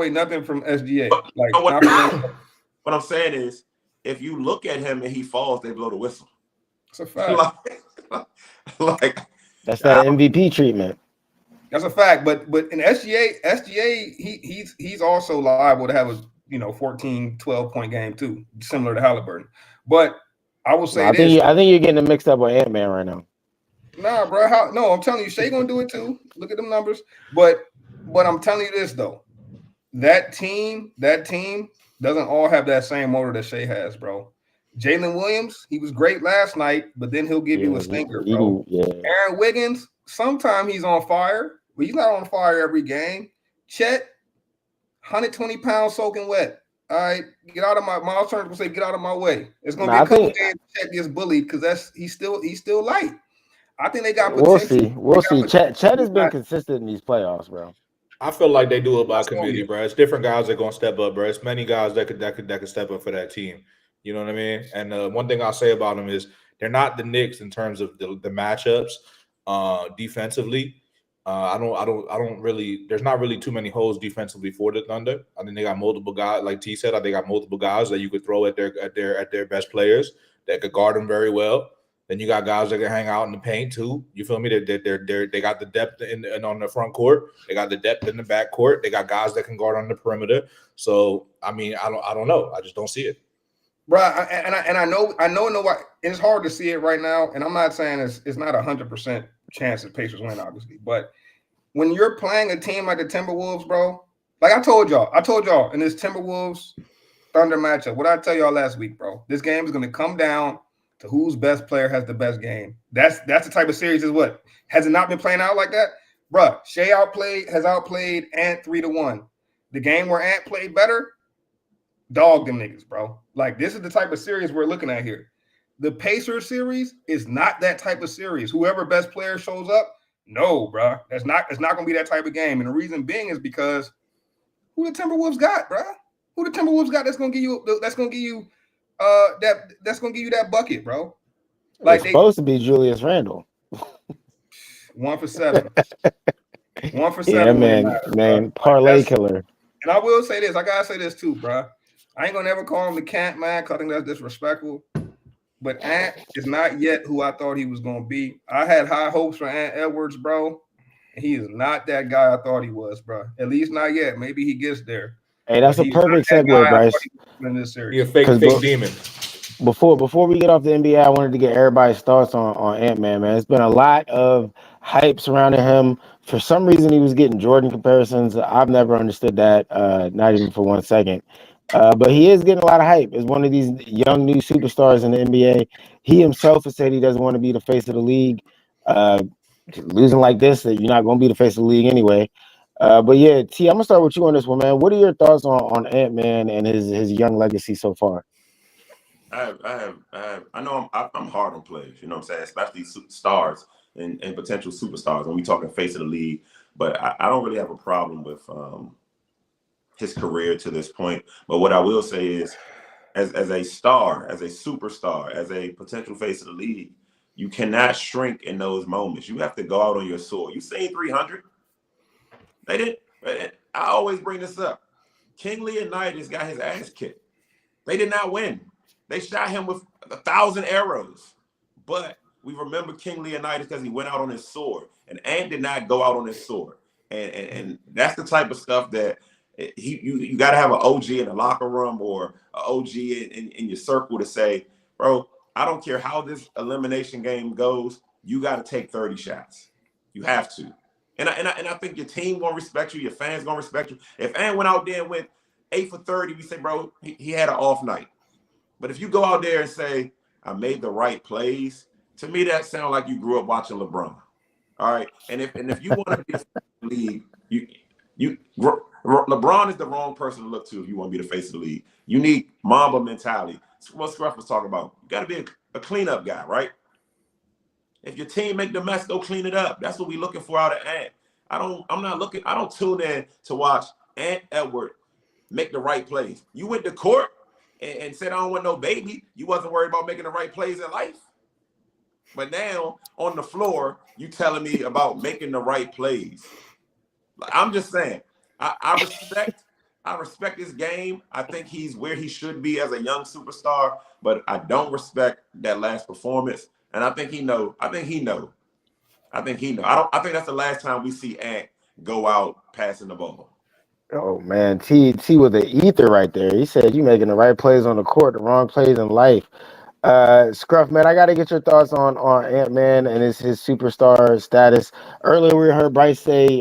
S3: nothing from SGA.
S4: What I'm saying is, if you look at him and he falls, they blow the whistle.
S3: It's a fact.
S4: like
S1: that's that MVP treatment.
S3: That's a fact. But in SGA, he's also liable to have a 14, 12 point game too, similar to Halliburton. But I will say
S1: I think you're getting it mixed up with Ant-Man right now.
S3: Nah, bro. No, I'm telling you, Shea gonna do it too. Look at them numbers. But I'm telling you this though, that team doesn't all have that same motor that Shea has, bro. Jalen Williams, he was great last night, but then he'll give you a stinker, bro. Aaron Wiggins, sometimes he's on fire, but he's not on fire every game. Chet, 120 pounds soaking wet. All right, get out of my. Miles Turner will say, "Get out of my way." It's gonna be a couple days. Chet gets bullied because he's still light. I think they got potential.
S1: We'll see. Chet has been consistent in these playoffs, bro.
S5: I feel like they do it by committee, bro. It's different guys that are gonna step up, bro. It's many guys that could step up for that team. You know what I mean? And one thing I'll say about them is they're not the Knicks in terms of the matchups defensively. I don't really. There's not really too many holes defensively for the Thunder. I think they got multiple guys, like T said. I think they got multiple guys that you could throw at their best players that could guard them very well. Then you got guys that can hang out in the paint too. You feel me? They got the depth in on the front court. They got the depth in the back court. They got guys that can guard on the perimeter. So I mean, I don't know. I just don't see it.
S3: Bro, I know why. It's hard to see it right now, and I'm not saying it's not 100% chance that Pacers win, obviously. But when you're playing a team like the Timberwolves, bro, like I told y'all in this Timberwolves Thunder matchup, what I tell y'all last week, bro, this game is going to come down to whose best player has the best game. That's the type of series is what has it not been playing out like that, bro? Shea has outplayed Ant 3-1. The game where Ant played better, dog them niggas, bro. Like this is the type of series we're looking at here. The Pacers series is not that type of series. Whoever best player shows up, no, bro. It's not gonna be that type of game. And the reason being is because who the Timberwolves got, bro? Who the Timberwolves got that's gonna give you that bucket, bro. Like
S1: it's supposed to be Julius Randle.
S3: 1 for 7. 1 for 7.
S1: Yeah, man, parlay killer.
S3: And I will say this, I gotta say this too, bro. I ain't gonna ever call him the Cant man because I think that's disrespectful. But Ant is not yet who I thought he was gonna be. I had high hopes for Ant Edwards, bro. And he is not that guy I thought he was, bro. At least not yet. Maybe he gets there.
S1: Hey, that's a perfect segue, Bryce.
S3: In this series.
S5: You're a fake demon.
S1: Before we get off the NBA, I wanted to get everybody's thoughts on Ant-Man, man. It's been a lot of hype surrounding him. For some reason, he was getting Jordan comparisons. I've never understood that, not even for 1 second. But he is getting a lot of hype as one of these young new superstars in the NBA. He himself has said he doesn't want to be the face of the league. Losing like this, you're not going to be the face of the league anyway. But yeah, T, I'm gonna start with you on this one, man. What are your thoughts on Ant-Man and his young legacy so far?
S4: I know I'm hard on players, you know what I'm saying, especially stars and potential superstars when we talking face of the league. But I don't really have a problem with his career to this point. But what I will say is, as a star, as a superstar, as a potential face of the league, you cannot shrink in those moments. You have to go out on your sword. You seen 300. They didn't. I always bring this up. King Leonidas got his ass kicked. They did not win. They shot him with 1,000 arrows. But we remember King Leonidas because he went out on his sword. And Ant did not go out on his sword. And that's the type of stuff that you got to have an OG in the locker room or an OG in your circle to say, bro, I don't care how this elimination game goes. You got to take 30 shots. You have to. And I think your team gonna respect you, your fans gonna respect you. If Ant went out there and went 8 for 30, we say, bro, he had an off night. But if you go out there and say, I made the right plays, to me that sounds like you grew up watching LeBron. All right. And if you want to be a league, LeBron is the wrong person to look to if you want to be the face of the league. You need Mamba mentality. That's what Scruff was talking about. You got to be a cleanup guy, right? If your team make the mess, go clean it up. That's what we're looking for out of Ant. I don't tune in to watch Ant Edward make the right plays. You went to court and said, I don't want no baby. You wasn't worried about making the right plays in life. But now on the floor, you telling me about making the right plays. I'm just saying, I respect his game. I think he's where he should be as a young superstar, but I don't respect that last performance. And I think he know. I think he know. I think that's the last time we see Ant go out passing the ball.
S1: Oh man, T with the ether right there. He said you making the right plays on the court, the wrong plays in life. Scruff, man, I got to get your thoughts on Ant-Man and his superstar status. Earlier, we heard Bryce say,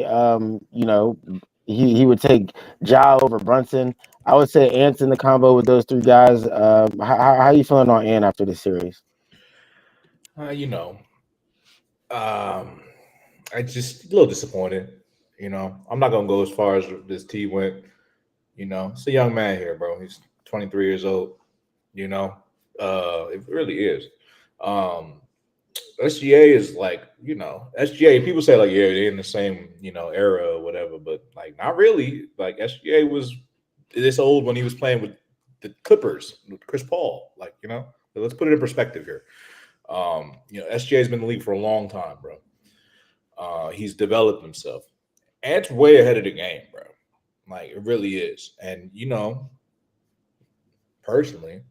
S1: he would take Ja over Brunson. I would say Ant's in the combo with those three guys. How you feeling on Ant after this series?
S5: I just a little disappointed. I'm not gonna go as far as this T went. It's a young man here, bro. He's 23 years old. It really is. SGA is like, SGA, people say like, yeah, they're in the same, era or whatever, but like not really. Like SGA was this old when he was playing with the Clippers, with Chris Paul. Like, let's put it in perspective here. SGA's been in the league for a long time, bro. He's developed himself. Ant's way ahead of the game, bro. Like it really is. And personally,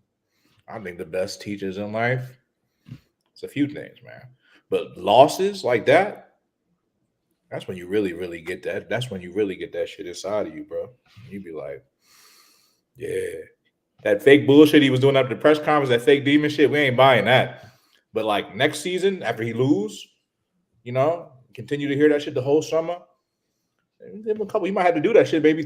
S5: I think the best teachers in life, it's a few things, man. But losses like that, that's when you really, really get that. That's when you really get that shit inside of you, bro. You be like, yeah. That fake bullshit he was doing after the press conference, that fake demon shit, we ain't buying that. But like next season, after he lose, continue to hear that shit the whole summer. You might have to do that shit, baby.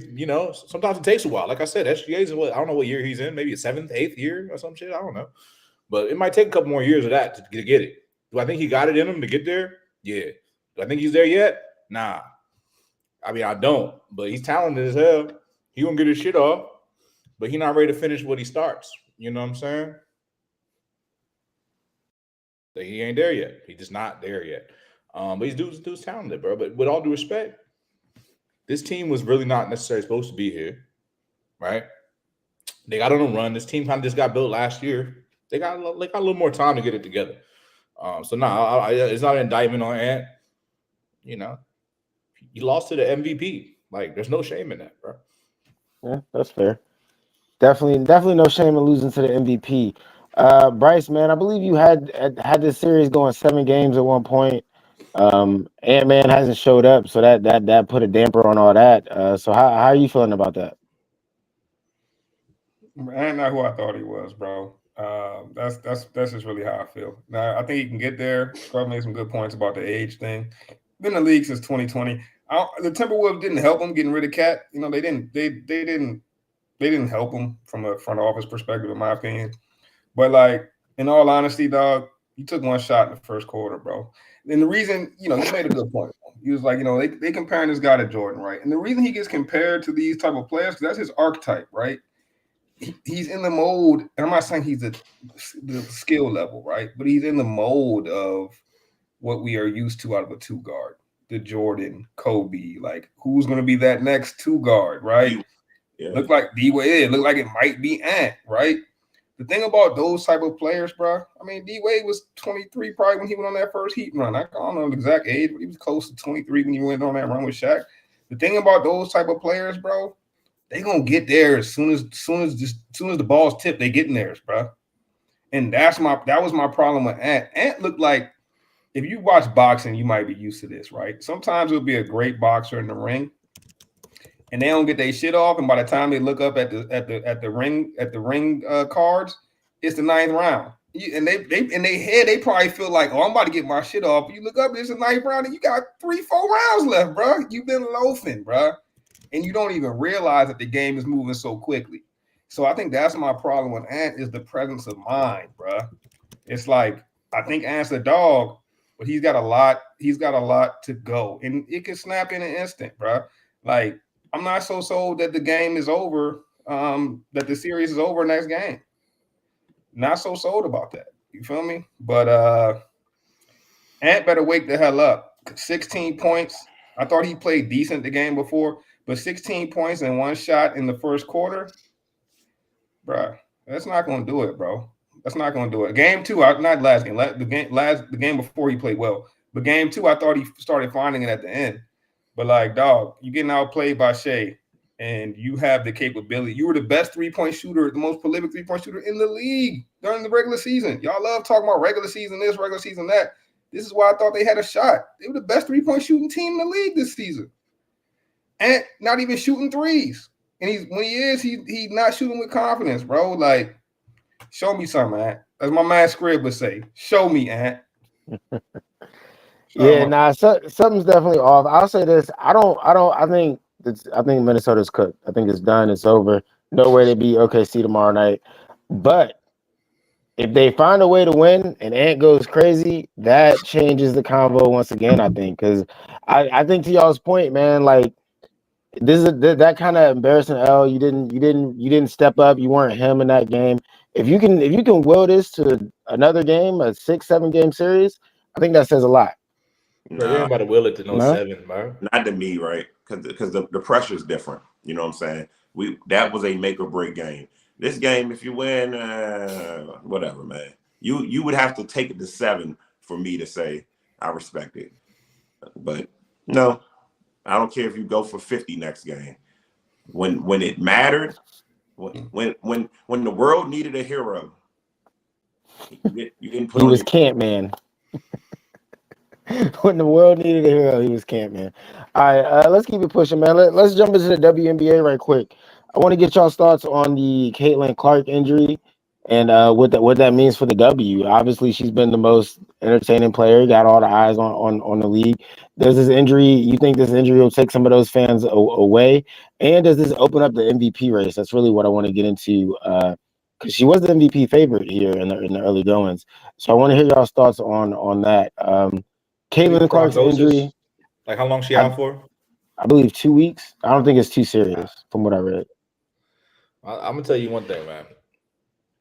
S5: Sometimes it takes a while. Like I said, SGA's I don't know what year he's in, maybe a 7th, 8th year or some shit. I don't know. But it might take a couple more years of that to get it. Do I think he got it in him to get there? Yeah. Do I think he's there yet? Nah. I mean, I don't. But he's talented as hell. He gonna get his shit off, but he's not ready to finish what he starts. You know what I'm saying? So he ain't there yet. He's just not there yet. But he's dude's talented, bro. But with all due respect, this team was really not necessarily supposed to be here, right? They got on a run. This team kind of just got built last year. They got a little more time to get it together. It's not an indictment on Ant. You lost to the MVP. Like, there's no shame in that, bro.
S1: Yeah, that's fair. Definitely no shame in losing to the MVP. Bryce, man, I believe you had this series going 7 games at one point. Ant-Man hasn't showed up, so that put a damper on all that. So how are you feeling about that?
S3: Ant not who I thought he was, bro. That's just really how I feel. Now I think he can get there. Scrub made some good points about the age thing. Been in the league since 2020. The Timberwolves didn't help him getting rid of Cat. They didn't help him from a front office perspective, in my opinion. But like, in all honesty, dog, you took one shot in the first quarter, bro. And the reason, you made a good point. He was like, they comparing this guy to Jordan, right? And the reason he gets compared to these type of players, because that's his archetype, right? He's in the mode, and I'm not saying he's the skill level, right? But he's in the mode of what we are used to out of a 2 guard, the Jordan, Kobe, like who's going to be that next 2 guard, right? Yeah. Look like D-Wade, look like it might be Ant, right? The thing about those type of players, bro, I mean, D-Wade was 23 probably when he went on that first Heat run. I don't know the exact age, but he was close to 23 when he went on that run with Shaq. The thing about those type of players, bro, they gonna get there as soon as the ball's tipped, they getting theirs, bro. And that was my problem with Ant. Ant looked like, if you watch boxing, you might be used to this, right? Sometimes it'll be a great boxer in the ring, and they don't get their shit off, and by the time they look up at the ring cards, it's the 9th round. And they in their head, they probably feel like, oh, I'm about to get my shit off. You look up, it's the 9th round, and you got 3-4 rounds left, bro. You've been loafing, bro. And you don't even realize that the game is moving so quickly. So I think that's my problem with Ant, is the presence of mind, bro. It's like, I think Ant's a dog, but he's got a lot to go. And it can snap in an instant, bro. Like, I'm not so sold that the game is over, that the series is over next game. Not so sold about that. You feel me? But Ant better wake the hell up. 16 points. I thought he played decent the game before, but 16 points and one shot in the first quarter, bruh, that's not going to do it, bro. That's not going to do it. Game two, not last game, the game before he played well, but game two, I thought he started finding it at the end. But like, dog, you getting outplayed by Shea, and you have the capability. You were the best 3-point shooter, the most prolific 3-point shooter in the league during the regular season. Y'all love talking about regular season this, regular season that. This is why I thought they had a shot. They were the best 3-point shooting team in the league this season, and not even shooting threes. And when he is, he's not shooting with confidence, bro. Like, show me something, Ant. As my man Scribb would say, show me, Ant.
S1: Something's definitely off. I'll say this. I think Minnesota's cooked. I think it's done. It's over. Nowhere to be OKC tomorrow night. But if they find a way to win and Ant goes crazy, that changes the convo once again, I think. Because I think to y'all's point, man, like, this is that kind of embarrassing L. You didn't step up. You weren't him in that game. If you can will this to another game, a 6-7 game series, I think that says a lot.
S5: Bro, you ain't about to will it to no 7, bro.
S4: Not to me, right? Because the pressure is different. You know what I'm saying? That was a make or break game. This game, if you win, whatever, man. You would have to take it to 7 for me to say I respect it. But no. I don't care if you go for 50 next game. When it mattered, when the world needed a hero, you didn't put.
S1: He was camp man. When the world needed a hero, he was camp man. All right, let's keep it pushing, man. Let's jump into the WNBA right quick. I want to get y'all's thoughts on the Caitlin Clark injury and what that means for the W. Obviously, she's been the most entertaining player, got all the eyes on the league. Does this injury, you think this injury will take some of those fans away? And does this open up the MVP race? That's really what I want to get into, because she was the MVP favorite here in the early goings. So I want to hear y'all's thoughts on that. Caitlin Clark's injury.
S5: Like, how long she out for?
S1: I believe 2 weeks. I don't think it's too serious from what I read.
S5: I'm going to tell you one thing, man.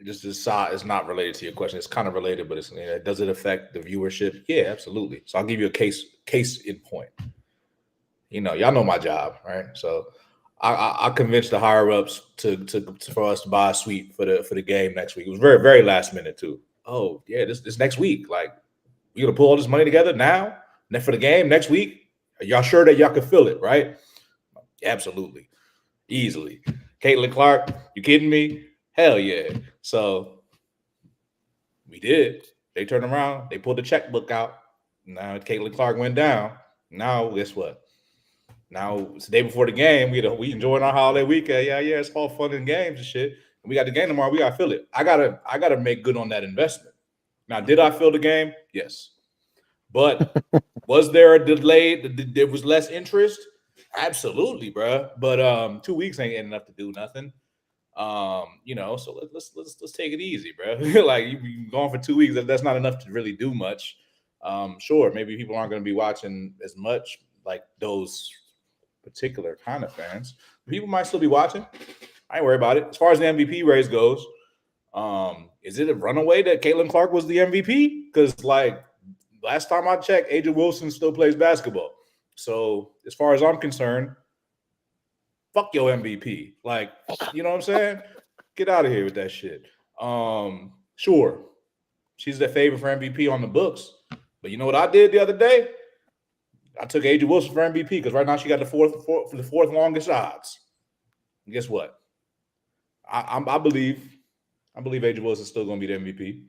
S5: Just this is not related to your question. It's kind of related, but does it affect the viewership? Yeah, absolutely. So I'll give you a case in point. Y'all know my job, right? So I convinced the higher ups for us to buy a suite for the game next week. It was very, very last minute too. Oh yeah, this next week. Like, we gonna pull all this money together now for the game next week? Are y'all sure that y'all can feel it, right? Absolutely, easily. Caitlin Clark, you kidding me? Hell yeah. So we did. They turned around. They pulled the checkbook out. Now Caitlin Clark went down. Now guess what? Now it's the day before the game. We enjoying our holiday weekend. Yeah, it's all fun and games and shit. And we got the game tomorrow. We gotta feel it. I gotta make good on that investment. Now, did I feel the game? Yes. But was there a delay? There was less interest? Absolutely, bro. But 2 weeks ain't enough to do nothing. So let's take it easy, bro. Like, you going for 2 weeks, that's not enough to really do much. Sure, maybe people aren't going to be watching as much, like those particular kind of fans. People might still be watching. I ain't worried about it. As far as the MVP race goes, is it a runaway that Caitlin Clark was the MVP? Because, like, last time I checked, A'ja Wilson still plays basketball. So as far as I'm concerned, fuck your MVP. Like, you know what I'm saying? Get out of here with that shit. Sure, she's the favorite for MVP on the books. But you know what I did the other day? I took A'ja Wilson for MVP because right now she got the fourth longest odds. And guess what? I believe A'ja Wilson is still going to be the MVP.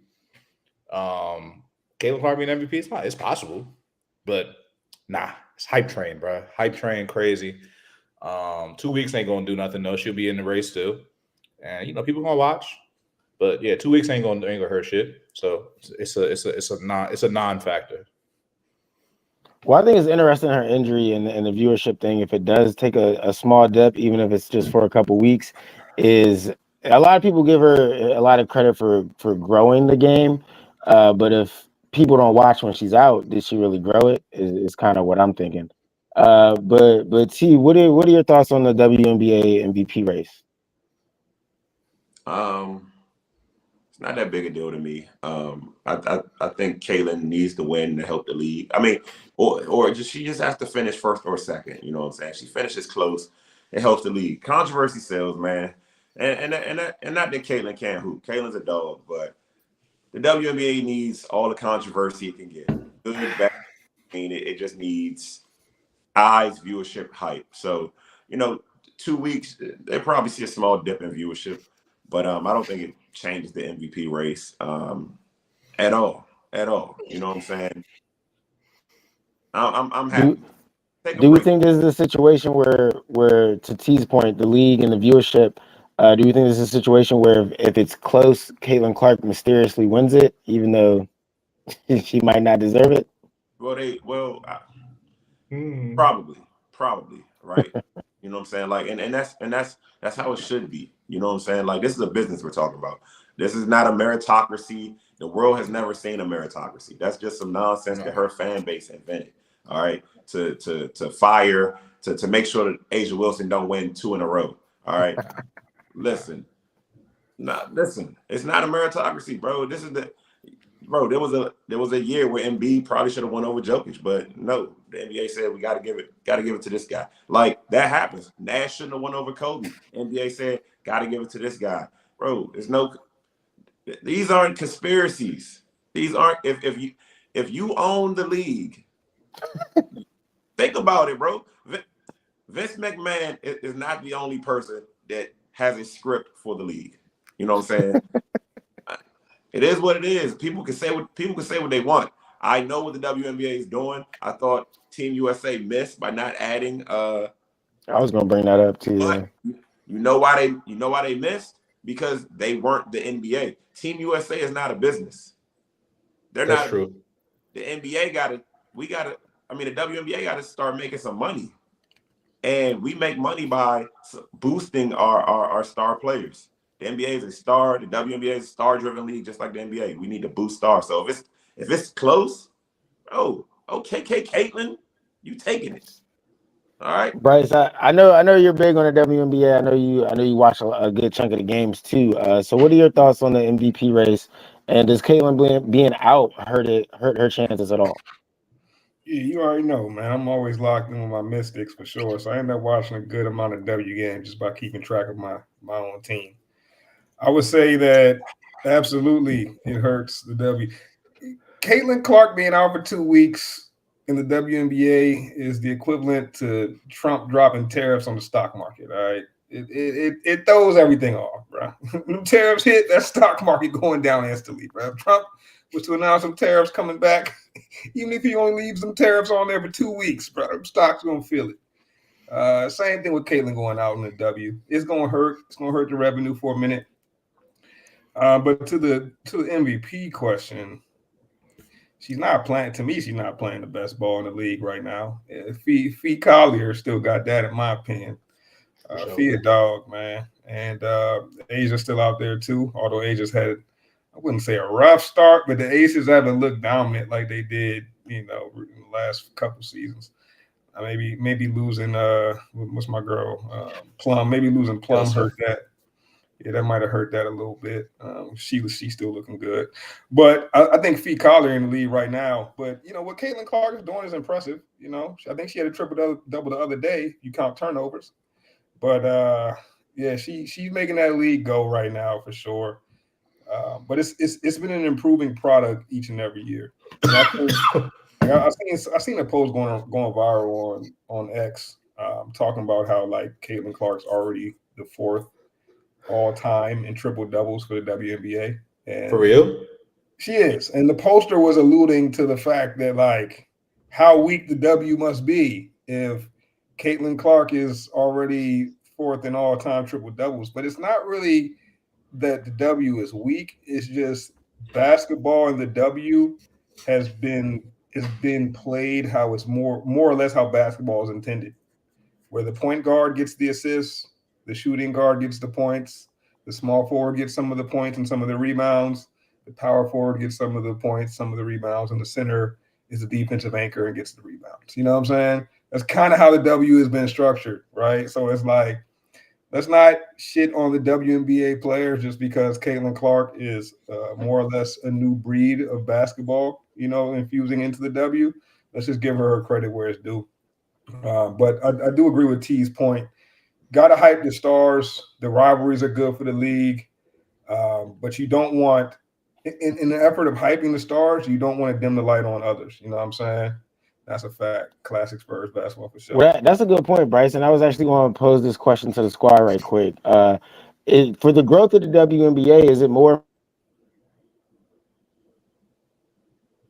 S5: Caitlin Clark being MVP, it's possible, but nah, it's hype train, bro. Hype train, crazy. 2 weeks ain't gonna do nothing though. She'll be in the race too, and people gonna watch. But yeah, 2 weeks ain't gonna hurt shit. So it's a non-factor.
S1: Well, I think it's interesting her injury and the viewership thing. If it does take a small dip, even if it's just for a couple weeks, is a lot of people give her a lot of credit for growing the game. But if people don't watch when she's out, did she really grow it? Is kind of what I'm thinking. But T, what are your thoughts on the WNBA MVP race?
S4: It's not that big a deal to me. I think Kaylin needs to win to help the league. I mean, or she just has to finish first or second. You know what I'm saying? She finishes close, it helps the league. Controversy sells, man. And not that Kaylin can't hoop. Kaylin's a dog, but the WNBA needs all the controversy it can get. Good, bad. I mean, it just needs eyes, viewership, hype. So, 2 weeks, they probably see a small dip in viewership, but I don't think it changes the MVP race at all. You know what I'm saying? I'm happy.
S1: Do we think this is a situation where to T's point, the league and the viewership, do we think this is a situation where if it's close, Caitlin Clark mysteriously wins it, even though she might not deserve it?
S4: Probably, right? You know what I'm saying? Like, and that's how it should be. You know what I'm saying? Like, this is a business we're talking about. This is not a meritocracy. The world has never seen a meritocracy. That's just some nonsense that her fan base invented. All right, to fire, to make sure that Asia Wilson don't win 2 in a row. All right, listen, it's not a meritocracy, bro. There was a year where Embiid probably should have won over Jokic, but no, the NBA said we got to give it to this guy. Like, that happens. Nash shouldn't have won over Kobe. NBA said got to give it to this guy, bro. These aren't conspiracies. These aren't. If you own the league, think about it, bro. Vince McMahon is not the only person that has a script for the league. You know what I'm saying? It is what it is. People can say what they want. I know what the WNBA is doing. I thought Team USA missed by not adding.
S1: I was gonna bring that up too. Yeah.
S4: You know why they missed? Because they weren't the NBA. Team USA is not a business. That's not true. The NBA the WNBA got to start making some money, and we make money by boosting our star players. The NBA is a star. The WNBA is a star-driven league, just like the NBA. We need to boost stars. So if it's close, okay, Caitlin, you taking it. All right,
S1: Bryce. I know you're big on the WNBA. I know you watch a good chunk of the games too. So what are your thoughts on the MVP race? And does Caitlin being out hurt her chances at all?
S3: Yeah, you already know, man. I'm always locked in with my Mystics for sure. So I end up watching a good amount of W games just by keeping track of my own team. I would say that absolutely it hurts the W. Caitlin Clark being out for 2 weeks in the WNBA is the equivalent to Trump dropping tariffs on the stock market. All right, it throws everything off, bro. When tariffs hit, that stock market going down instantly, bro. Trump was to announce some tariffs coming back, even if he only leaves some tariffs on there for 2 weeks, bro. Stock's gonna feel it. Same thing with Caitlin going out in the W. It's gonna hurt. It's gonna hurt the revenue for a minute. But to the MVP question, she's not playing. To me, she's not playing the best ball in the league right now. Fee Collier still got that, in my opinion. Fee a dog, man, and Asia's still out there too. Although Asia's had, I wouldn't say a rough start, but the Aces haven't looked dominant like they did, in the last couple seasons. Maybe losing what's my girl Plum? Maybe losing Plum hurt that. Yeah, that might have hurt that a little bit. She's still looking good, but I think Fee Collier in the league right now. But what Caitlin Clark is doing is impressive. I think she had a triple double the other day. You count turnovers, but yeah, she's making that league go right now for sure. But it's been an improving product each and every year. I've seen a post going viral on X talking about how like Caitlin Clark's already the 4th all-time in triple doubles for the WNBA. And
S5: for real?
S3: She is. And the poster was alluding to the fact that like how weak the W must be if Caitlin Clark is already 4th in all-time triple doubles. But it's not really that the W is weak. It's just basketball in the W has been played how it's more or less how basketball is intended, where the point guard gets the assists, the shooting guard gets the points, the small forward gets some of the points and some of the rebounds, the power forward gets some of the points, some of the rebounds, and the center is the defensive anchor and gets the rebounds. You know what I'm saying? That's kind of how the W has been structured, right? So it's like, let's not shit on the WNBA players just because Caitlin Clark is more or less a new breed of basketball, infusing into the W. Let's just give her credit where it's due. But I do agree with T's point. Got to hype the stars. The rivalries are good for the league. But you don't want, in the effort of hyping the stars, you don't want to dim the light on others. You know what I'm saying? That's a fact. Classic Spurs basketball for sure.
S1: Well, that's a good point, Bryce. And I was actually going to pose this question to the squad right quick. For the growth of the WNBA, is it more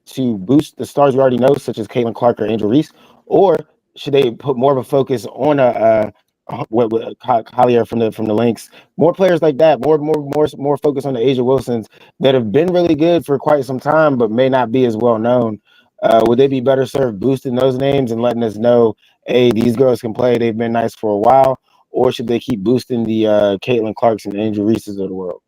S1: to boost the stars we already know, such as Caitlin Clark or Angel Reese, or should they put more of a focus on Collier from the Lynx, more players like that, more focus on the Asia Wilsons that have been really good for quite some time, but may not be as well known? Would they be better served boosting those names and letting us know, hey, these girls can play, they've been nice for a while, or should they keep boosting the Caitlin Clarks and Angel Reeses of the world?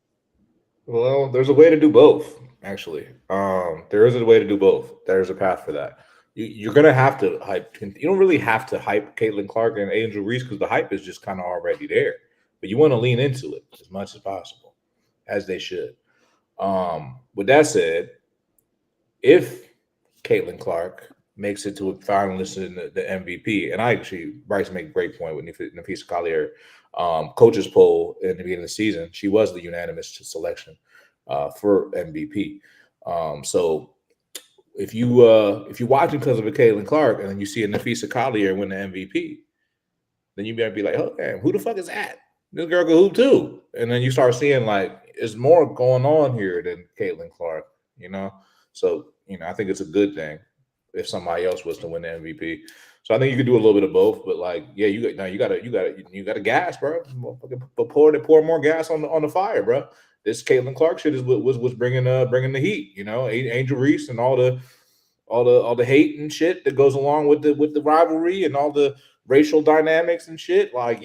S5: Well, there's a way to do both, actually. There is a way to do both. There's a path for that. You're going to have to hype. You don't really have to hype Caitlin Clark and Angel Reese because the hype is just kind of already there. But you want to lean into it as much as possible, as they should. With that said, if Caitlin Clark makes it to a finalist in the MVP, and Bryce made a great point with Napheesa Collier, coaches poll in the beginning of the season, she was the unanimous selection for MVP. So if you're watching because of a Caitlin Clark and then you see a Napheesa Collier win the MVP, then you better be like, oh damn, who the fuck is that? This girl can hoop too. And then you start seeing like there's more going on here than Caitlin Clark, So I think it's a good thing if somebody else was to win the MVP. So I think you could do a little bit of both, but like, yeah, you got to gas, bro. Pour more gas on the fire, bro. This Caitlin Clark shit was bringing the heat, Angel Reese and all the hate and shit that goes along with the rivalry and all the racial dynamics and shit. Like,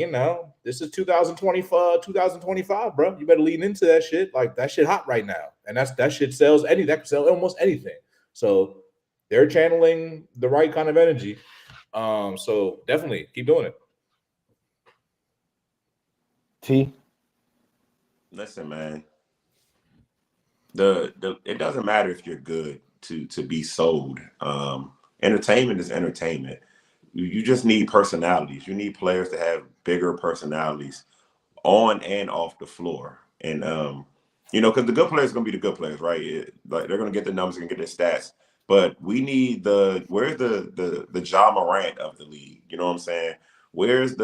S5: this is 2025, bro. You better lean into that shit. Like that shit hot right now, and that shit sells that could sell almost anything. So they're channeling the right kind of energy. So definitely keep doing it.
S1: T.
S4: Listen, man. It doesn't matter if you're good to be sold. Entertainment is entertainment. You just need personalities. You need players to have bigger personalities on and off the floor. And because the good players are gonna be the good players, right? Like they're gonna get the numbers and get their stats. But we need where's the Ja Morant of the league? You know what I'm saying? Where's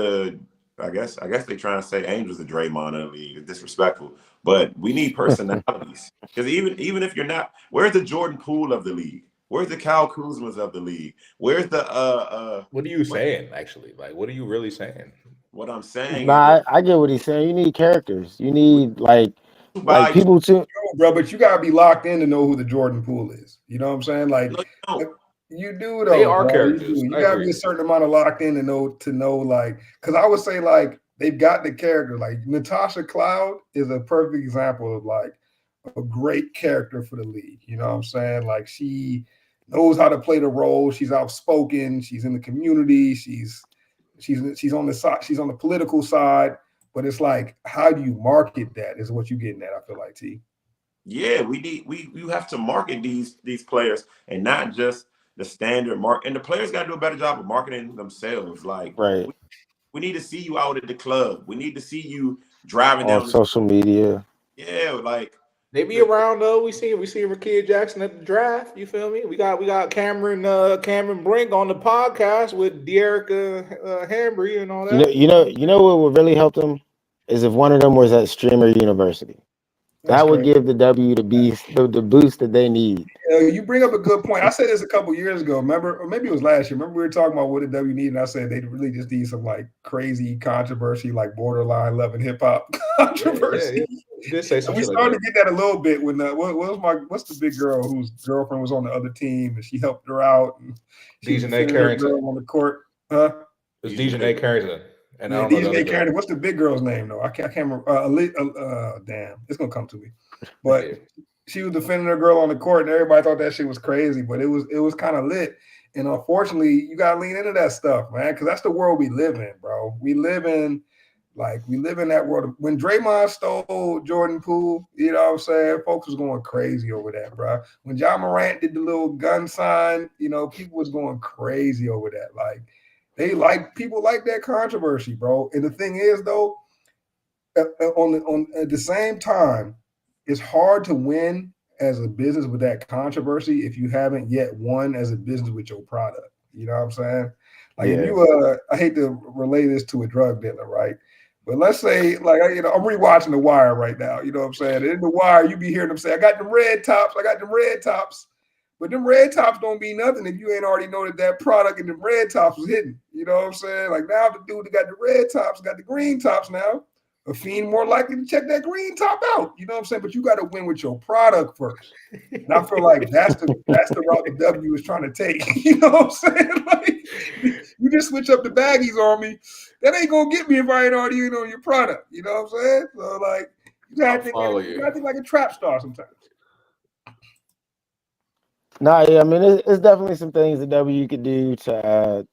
S4: I guess they're trying to say Angel's the Draymond of the league. It's disrespectful. But we need personalities. Because even if you're not, where's the Jordan Poole of the league? Where's the Kyle Kuzmas of the league? Where's the
S5: What are you saying, actually? Like, what are you really saying?
S4: What I'm saying
S1: I get what he's saying. You need characters. You need like people to
S3: bro, but you gotta be locked in to know who the Jordan Poole is. You know what I'm saying? Like you do though.
S5: They are
S3: bro.
S5: characters.
S3: You gotta be a certain amount of locked in to know like, because I would say like they've got the character. Like Natasha Cloud is a perfect example of like a great character for the league. You know what I'm saying? Like she knows how to play the role. She's outspoken. She's in the community. She's on the side. She's on the political side. But it's like, how do you market that? Is what you're getting at. I feel like, T.
S4: Yeah, you have to market these players and not just the standard mark. And the players got to do a better job of marketing themselves. Like,
S1: right.
S4: We need to see you out at the club. We need to see you driving
S1: on
S4: down
S1: social media.
S4: Yeah, like
S5: they be around though. We see Rakia Jackson at the draft. You feel me? We got Cameron Brink on the podcast with De'Erica Hambry and all that.
S1: You know what would really help them is if one of them was at Streamer University. That would give the W the boost that they need.
S3: You bring up a good point. I said this a couple years ago. Remember, or maybe it was last year. Remember, we were talking about what the W need, and I said they really just need some like crazy controversy, like borderline love and hip hop controversy.
S5: Yeah. We started
S3: to get that a little bit when what's the big girl whose girlfriend was on the other team and she helped her out. And
S5: Dejanay Carrington
S3: on the court, huh?
S5: It was Dejanay Carrington. And
S3: Dejanay Carrington. What's the big girl's name though? I can't remember. Damn, it's gonna come to me. But she was defending her girl on the court, and everybody thought that shit was crazy. But it was kind of lit. And unfortunately, you gotta lean into that stuff, man, because that's the world we live in, bro. We live in that world. When Draymond stole Jordan Poole, you know what I'm saying? Folks was going crazy over that, bro. When John Morant did the little gun sign, you know, people was going crazy over that. Like, people like that controversy, bro. And the thing is, though, at the same time, it's hard to win as a business with that controversy if you haven't yet won as a business with your product. You know what I'm saying? Like, if you I hate to relate this to a drug dealer, right? But let's say, like, I'm rewatching The Wire right now. You know what I'm saying? And in The Wire, you be hearing them say, I got them red tops. But them red tops don't mean nothing if you ain't already know that product and them red tops was hidden. You know what I'm saying? Like, now the dude that got the red tops got the green tops now. A fiend more likely to check that green top out. You know what I'm saying? But you got to win with your product first. And I feel like that's the route the W is trying to take. You know what I'm saying? Like, you just switch up the baggies on me. That ain't gonna get me if I ain't already in on your product. You know what I'm saying? So, like, you gotta think like a trap star sometimes.
S1: Nah, yeah, I mean, it's definitely some things the W could do to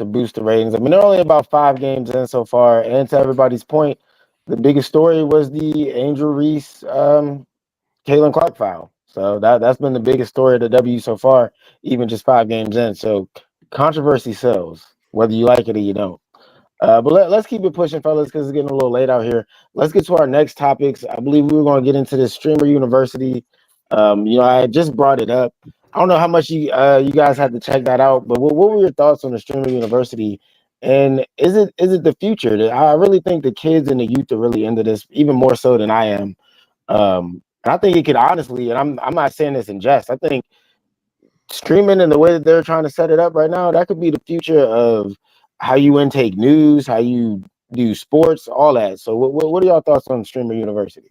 S1: boost the ratings. I mean, they're only about 5 games in so far, and to everybody's point, the biggest story was the Angel Reese, Caitlin Clark foul. So that's been the biggest story of the W so far, even just 5 games in. So controversy sells, whether you like it or you don't. But let's keep it pushing, fellas, because it's getting a little late out here. Let's get to our next topics. I believe we were going to get into this Streamer University. I just brought it up. I don't know how much you guys had to check that out, but what were your thoughts on the Streamer University? And is it the future? I really think the kids and the youth are really into this, even more so than I am. And I think it could honestly, and I'm not saying this in jest, I think streaming and the way that they're trying to set it up right now, that could be the future of how you intake news, how you do sports, all that. So what are y'all thoughts on Streamer University?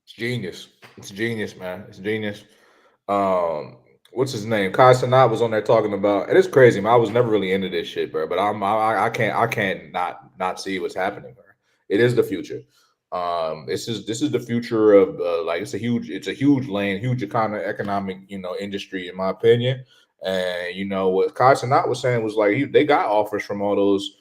S5: It's genius. It's genius, man. It's genius. What's his name? Kai Cenat was on there talking about, and it's crazy, man. I was never really into this shit, bro. But I can't not see what's happening, bro. It is the future. This is the future of it's a huge lane, huge economic industry in my opinion. And what Kai Cenat was saying was like they got offers from all those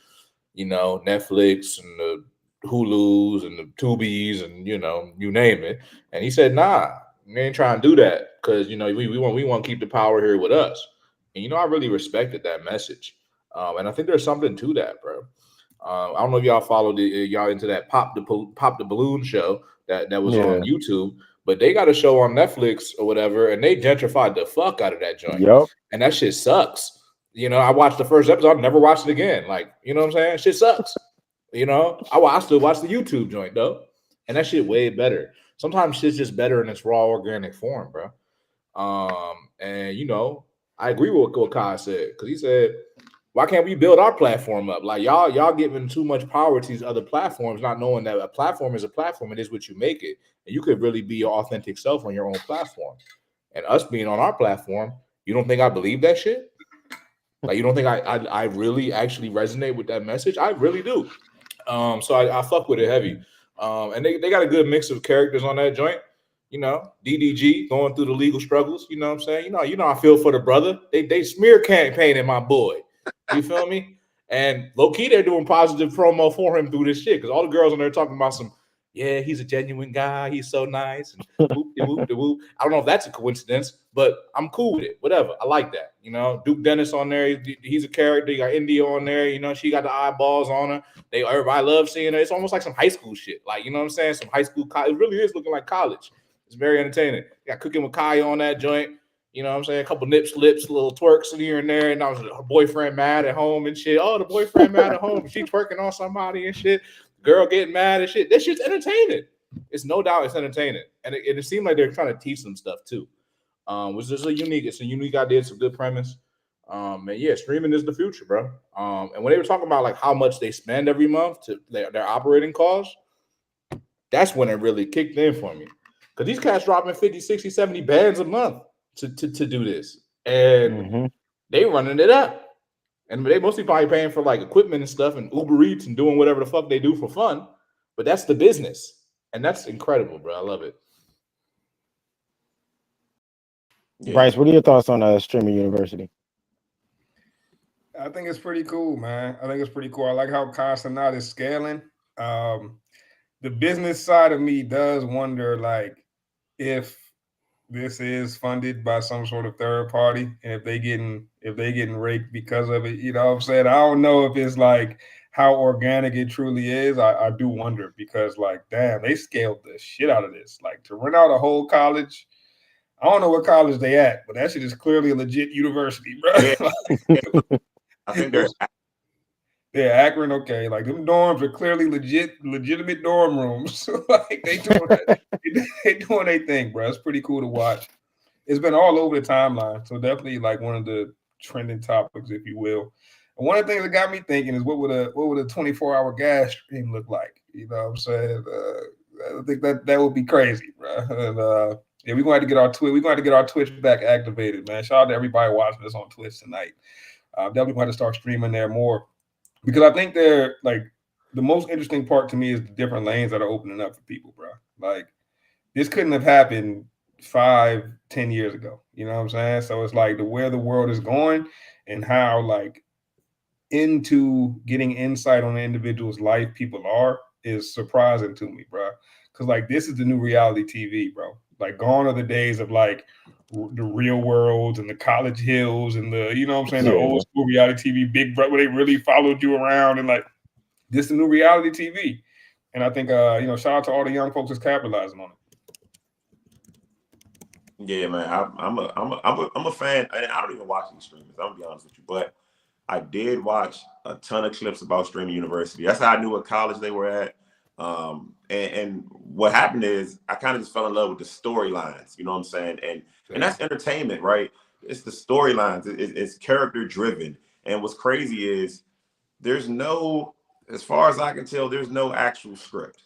S5: Netflix and the Hulus and the Tubies and you name it. And he said, nah, we ain't trying to do that because we want to keep the power here with us. And I really respected that message. And I think there's something to that, bro. I don't know if y'all followed y'all into that Pop the Balloon show that was on YouTube, but they got a show on Netflix or whatever, and they gentrified the fuck out of that joint.
S1: Yep.
S5: And that shit sucks. I watched the first episode, never watched it again. Like, you know what I'm saying? Shit sucks. I still watch the YouTube joint though, and that shit way better. Sometimes shit's just better in its raw organic form, bro. And I agree with what Kai said, because he said, why can't we build our platform up? Like y'all giving too much power to these other platforms, not knowing that a platform is a platform. It is what you make it, and you could really be your authentic self on your own platform. And us being on our platform, you don't think I believe that shit? Like, you don't think I really actually resonate with that message? I really do. So I fuck with it heavy. And they got a good mix of characters on that joint. DDG going through the legal struggles. You know what I'm saying? I feel for the brother. They smear campaigning my boy. You feel me? And low key, they're doing positive promo for him through this shit, because all the girls on there talking about he's a genuine guy. He's so nice. And whoop. I don't know if that's a coincidence, but I'm cool with it. Whatever. I like that. Duke Dennis on there. He's a character. You got India on there. She got the eyeballs on her. Everybody loves seeing her. It's almost like some high school shit. Like, you know what I'm saying? Some high school. It really is looking like college. It's very entertaining. You got Cooking with Kai on that joint. You know what I'm saying? A couple nips, lips, little twerks in here and there. And I was her boyfriend mad at home and shit. Oh, the boyfriend mad at home. She twerking on somebody and shit. Girl getting mad and shit. That shit's entertaining. It's no doubt it's entertaining. And it seemed like they're trying to teach some stuff too. Which is a unique idea. It's a good premise. And yeah, streaming is the future, bro. And when they were talking about like how much they spend every month to their operating costs, that's when it really kicked in for me. Because these cats dropping 50, 60, 70 bands a month to do this. And they running it up. And they mostly probably paying for like equipment and stuff and Uber Eats and doing whatever the fuck they do for fun. But that's the business. And that's incredible, bro. I love it.
S1: Yeah. Bryce, what are your thoughts on Streamer University?
S3: I think it's pretty cool, man. I think it's pretty cool. I like how Castanat is scaling. Um, the business side of me does wonder, like, if this is funded by some sort of third party, and if they getting raked because of it. You know what I'm saying? I don't know if it's like how organic it truly is. I do wonder because, like, damn, they scaled the shit out of this. Like, to rent out a whole college. I don't know what college they at, but that shit is clearly a legit university,
S4: Yeah,
S3: bro.
S4: yeah. I think there's
S3: Yeah, Akron, okay. Like, them dorms are clearly legitimate dorm rooms. Like, they doing their thing, bro. It's pretty cool to watch. It's been all over the timeline, so definitely like one of the trending topics, if you will. And one of the things that got me thinking is what would a 24-hour gas stream look like? You know what I'm saying? I think that would be crazy, bro. And yeah, we're going to have to get our Twitch. We're going to have to get our Twitch back activated, man. Shout out to everybody watching us on Twitch tonight. Definitely going to start streaming there more because I think they're like the most interesting part to me is the different lanes that are opening up for people, bro. Like, this couldn't have happened 5-10 years ago. You know what I'm saying? So it's like where the world is going and how like into getting insight on an individual's life people are is surprising to me, bro. Because like this is the new reality TV, bro. Like gone are the days of like the Real Worlds and the College Hills and the you know what I'm saying the
S1: Yeah.
S3: old school reality TV, Big Brother, where they really followed you around and like this is the new reality TV. And I think shout out to all the young folks that's capitalizing on it.
S4: Yeah, man. I'm a fan. And I don't even watch these streamers. I'm gonna be honest with you, but I did watch a ton of clips about Streaming University. That's how I knew what college they were at. And what happened is I kind of just fell in love with the storylines. You know what I'm saying? And that's entertainment, right? It's the storylines. It's character driven. And what's crazy is there's no, as far as I can tell, there's no actual script.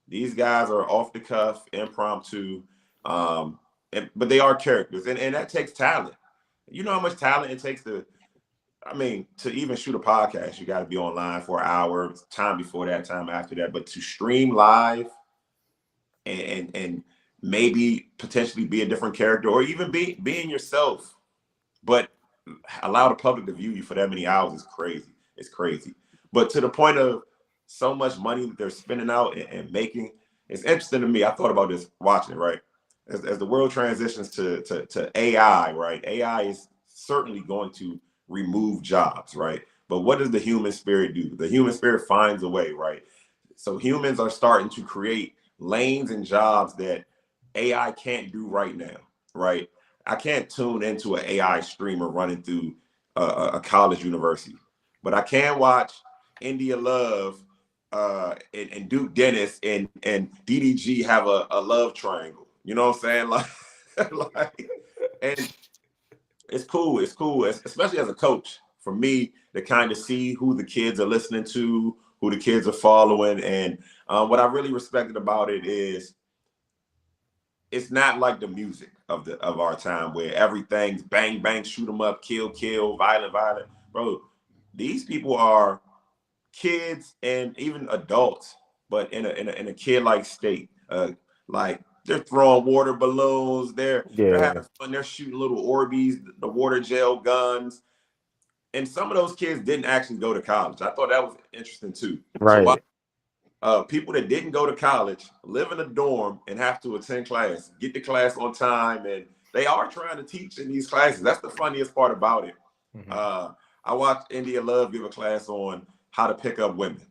S4: These guys are off the cuff, impromptu. But they are characters, and that takes talent. You know how much talent it takes to even shoot a podcast, you got to be online for an hour, time before that, time after that. But to stream live and maybe potentially be a different character or even being yourself, but allow the public to view you for that many hours is crazy. It's crazy. But to the point of so much money that they're spending out and making, it's interesting to me. I thought about this watching it, right? As the world transitions to AI, right? AI is certainly going to remove jobs, right? But what does the human spirit do? The human spirit finds a way, right? So humans are starting to create lanes and jobs that AI can't do right now, right? I can't tune into an AI streamer running through a college university, but I can watch India Love and Duke Dennis and DDG have a love triangle. You know what I'm saying? Like, and it's cool. It's cool, especially as a coach, for me to kind of see who the kids are listening to, who the kids are following. And what I really respected about it is it's not like the music of our time where everything's bang, bang, shoot them up, kill, violent. Bro, these people are kids and even adults, but in a kid-like state. Like they're throwing water balloons, they're having fun, they're shooting little Orbeez, the water gel guns. And some of those kids didn't actually go to college. I thought that was interesting too.
S1: Right.
S4: So people that didn't go to college live in a dorm and have to attend class, get to class on time, and they are trying to teach in these classes. That's the funniest part about it. Mm-hmm. I watched India Love give a class on how to pick up women.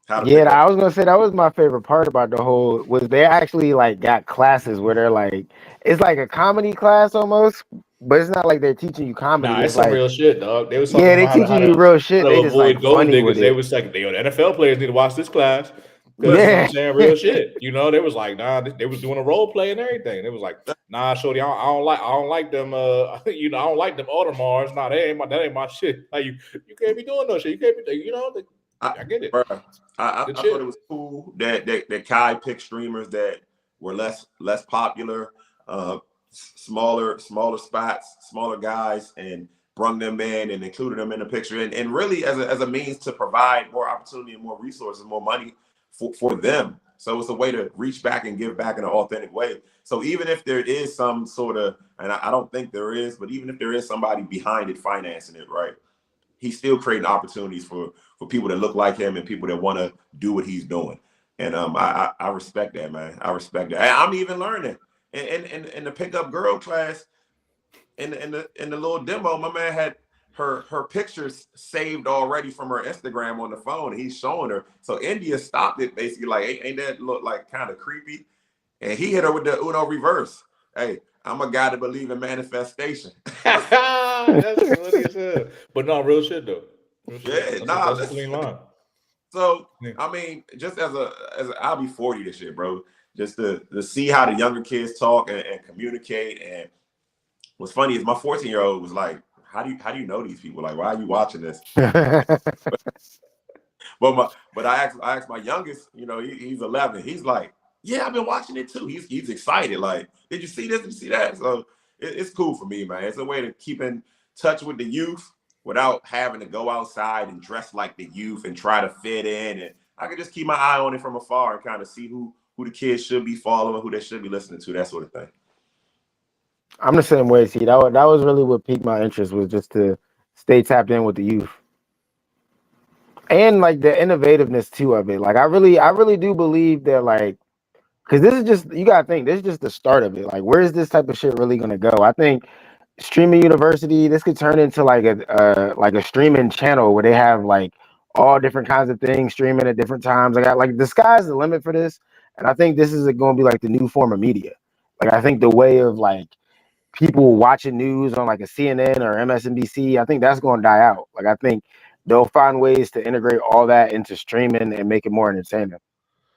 S1: I was gonna say that was my favorite part about the whole was they actually like got classes where they're like it's like a comedy class almost, but it's not like they're teaching you comedy.
S5: Nah, it's
S1: like
S5: some real shit, dog. They was
S1: they teaching you real shit. They just like
S5: gold
S1: funny
S5: diggers.
S1: with it.
S5: They was like, the NFL players need to watch this class. Because you know what I'm saying, real shit. You know, they was like, nah, they was doing a role play and everything. They was like, nah, shorty, I don't like them. I don't like them Audemars. Nah, that ain't my shit. Like you can't be doing no shit. You can't be, I get it.
S4: Bro, I thought it was cool that Kai picked streamers that were less popular, smaller spots, smaller guys, and brung them in and included them in the picture, and really as a means to provide more opportunity and more resources, more money for them. So it's a way to reach back and give back in an authentic way. So even if there is some sort of, and I don't think there is, but even if there is somebody behind it financing it, right? he's still creating opportunities for people that look like him and people that want to do what he's doing. And I respect that, man. I respect that. I'm even learning in the pickup girl class. In the little demo, my man had her pictures saved already from her Instagram on the phone, and he's showing her. So India stopped it basically like, ain't that look like kind of creepy? And he hit her with the Uno reverse. Hey, I'm a guy to believe in manifestation.
S5: That's funny as hell. But no, real shit though. Real shit.
S4: Yeah,
S5: That's a clean line.
S4: So
S5: Yeah.
S4: I mean, just as I'll be 40 this year, bro. Just to see how the younger kids talk and communicate. And what's funny is my 14-year-old was like, how do you know these people? Like, why are you watching this? But I asked my youngest, you know, he's 11. He's like, yeah, I've been watching it too. He's excited. Like, did you see this? Did you see that? So it's cool for me, man. It's a way to keep in touch with the youth without having to go outside and dress like the youth and try to fit in. And I can just keep my eye on it from afar and kind of see who the kids should be following, who they should be listening to, that sort of thing.
S1: I'm the same way. See, that was really what piqued my interest, was just to stay tapped in with the youth, and like the innovativeness too of it. Like I really do believe that, like, because this is just, you gotta think, this is just the start of it. Like, where is this type of shit really gonna go? I think streaming university, this could turn into like a streaming channel where they have like all different kinds of things streaming at different times. I got like, the sky's the limit for this, and I think this is going to be like the new form of media. Like, I think the way of like people watching news on like a CNN or MSNBC, I think that's going to die out. Like, I think they'll find ways to integrate all that into streaming and make it more entertaining.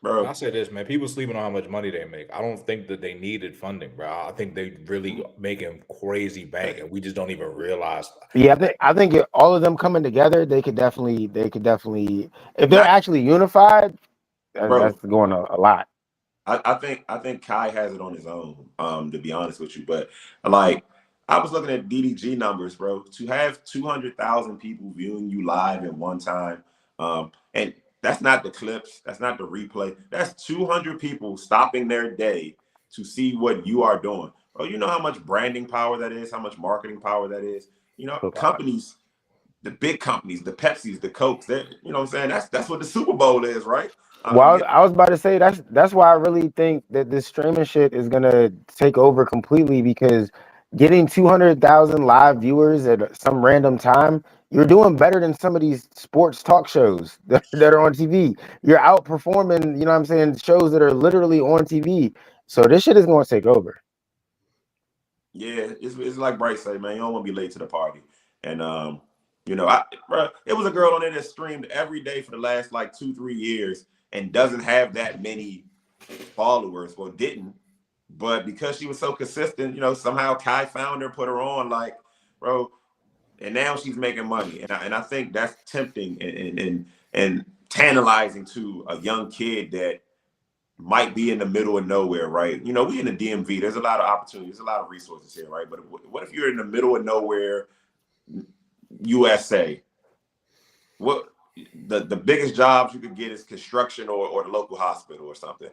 S4: Bro,
S5: I say this, man. People sleeping on how much money they make. I don't think that they needed funding, bro. I think they really making crazy bank, and we just don't even realize.
S1: Yeah, I think all of them coming together, they could definitely, if they're actually unified, that's going a lot.
S4: I think Kai has it on his own, to be honest with you. But like, I was looking at DDG numbers, bro. To have 200,000 people viewing you live at one time, and that's not the clips, that's not the replay. That's 200 people stopping their day to see what you are doing. Bro, you know how much branding power that is, how much marketing power that is. You know, companies, the big companies, the Pepsis, the Cokes, you know what I'm saying? That's what the Super Bowl is, right?
S1: Well, I was about to say that's why I really think that this streaming shit is gonna take over completely, because getting 200,000 live viewers at some random time, you're doing better than some of these sports talk shows that are on TV. You're outperforming, you know what I'm saying, shows that are literally on TV. So this shit is going to take over.
S4: Yeah, it's like Bryce said, man, you don't want to be late to the party. And you know, it was a girl on there that streamed every day for the last like 2-3 years and doesn't have that many followers. Well, didn't, but because she was so consistent, you know, somehow Kai found her, put her on, like, bro, and now she's making money. And I think that's tempting and tantalizing to a young kid that might be in the middle of nowhere, right? You know, we in the DMV, there's a lot of opportunities, there's a lot of resources here, right? But what if you're in the middle of nowhere, USA? What the biggest jobs you could get is construction or the local hospital or something.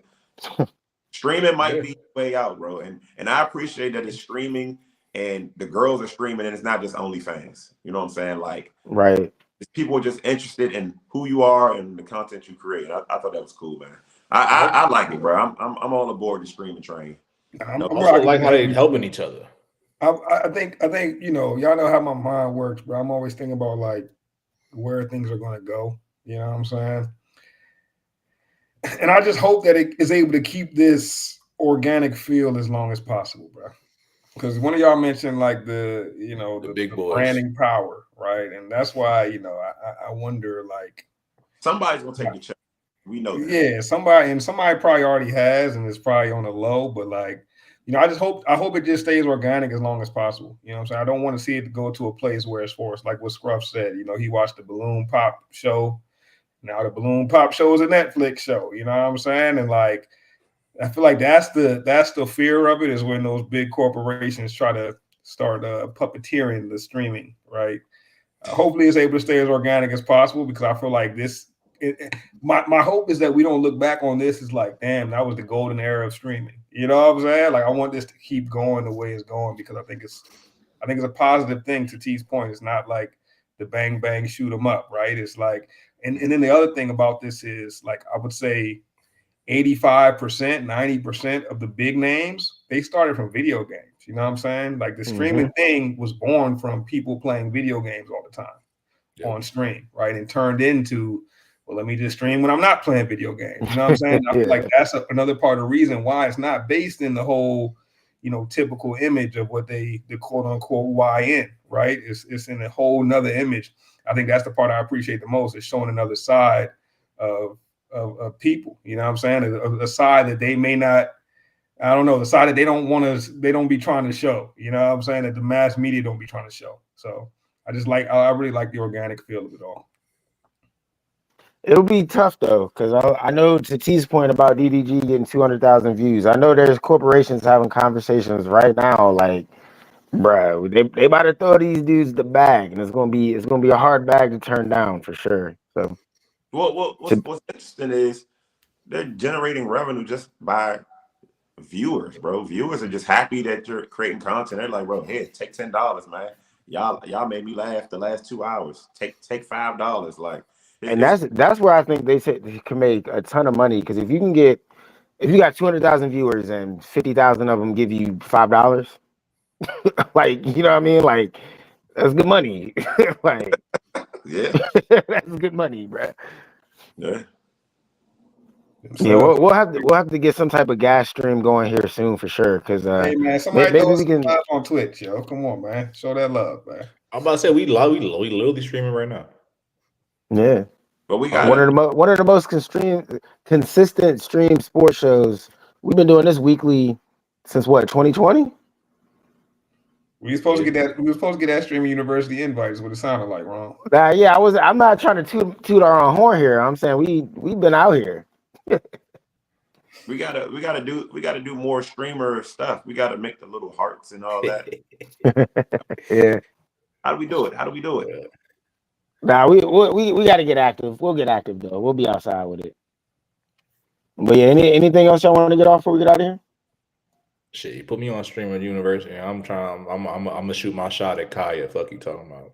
S4: Streaming might be the way out, bro. And I appreciate that it's streaming and the girls are streaming and it's not just OnlyFans. You know what I'm saying? Like,
S1: right.
S4: People are just interested in who you are and the content you create. I thought that was cool, man. I like it, bro. I'm all aboard the streaming train.
S5: I like how they helping each other.
S3: I think you know, y'all know how my mind works, bro. I'm always thinking about like where things are going to go. You know what I'm saying? And I just hope that it is able to keep this organic feel as long as possible, bro. Because one of y'all mentioned like the big boys, branding power, right? And that's why, you know, I wonder, like,
S4: somebody's gonna take the check. We know that.
S3: Yeah, somebody probably already has, and it's probably on the low. But like, you know, I hope it just stays organic as long as possible. You know what I'm saying? I don't want to see it go to a place where it's forced, like what Scruff said. You know, he watched the Balloon Pop show. Now the Balloon Pop show is a Netflix show. You know what I'm saying? And like, I feel like that's the fear of it, is when those big corporations try to start puppeteering the streaming, right? Hopefully it's able to stay as organic as possible, because I feel like my hope is that we don't look back on this as like, damn, that was the golden era of streaming. You know what I'm saying? Like, I want this to keep going the way it's going, because I think it's a positive thing. To T's point, it's not like the bang bang shoot 'em up, right? It's like, and then the other thing about this is, like, I would say 85%, 90% of the big names, they started from video games. You know what I'm saying? Like the streaming thing was born from people playing video games all the time on stream, right? And turned into, well, let me just stream when I'm not playing video games. You know what I'm saying? I feel like that's another part of the reason why it's not based in the whole, typical image of what the quote unquote YN, right? It's in a whole nother image. I think that's the part I appreciate the most, is showing another side of people. You know what I'm saying? A side that they may not, I don't know, the side that they don't be trying to show. You know what I'm saying? That the mass media don't be trying to show. So I really like the organic feel of it all.
S1: It'll be tough though, because I know, to T's point about DDG getting 200,000 views, I know there's corporations having conversations right now, like, bro, they about to throw these dudes the bag, and it's gonna be a hard bag to turn down for sure. So,
S4: what's interesting is they're generating revenue just by viewers, bro. Viewers are just happy that you're creating content. They're like, bro, here, take $10, man. Y'all made me laugh the last 2 hours. Take $5, like.
S1: And that's where I think they can make a ton of money, because if you got 200,000 viewers and 50,000 of them give you $5, like, you know what I mean? Like, that's good money. Like,
S4: yeah,
S1: that's good money, bro.
S4: Yeah.
S1: Yeah, we'll have to get some type of gas stream going here soon for sure. Because
S3: hey man, somebody throw us live on Twitch, yo. Come on, man. Show that love, man.
S5: I'm about to say we literally streaming right now.
S1: Yeah,
S4: but we got
S1: one of the most consistent stream sports shows. We've been doing this weekly since what, 2020?
S3: We were supposed to get that streaming university invite, is what it sounded like, Ron.
S1: Yeah, I'm not trying to toot our own horn here. I'm saying we've been out here.
S4: We gotta do more streamer stuff. We gotta make the little hearts and all that.
S1: Yeah.
S4: How do we do it?
S1: Nah, we got to get active. We'll get active though. We'll be outside with it. But yeah, anything else y'all want to get off before we get out of here?
S5: Shit, you put me on streamer university. I'm gonna shoot my shot at Kaya. Fuck you talking about?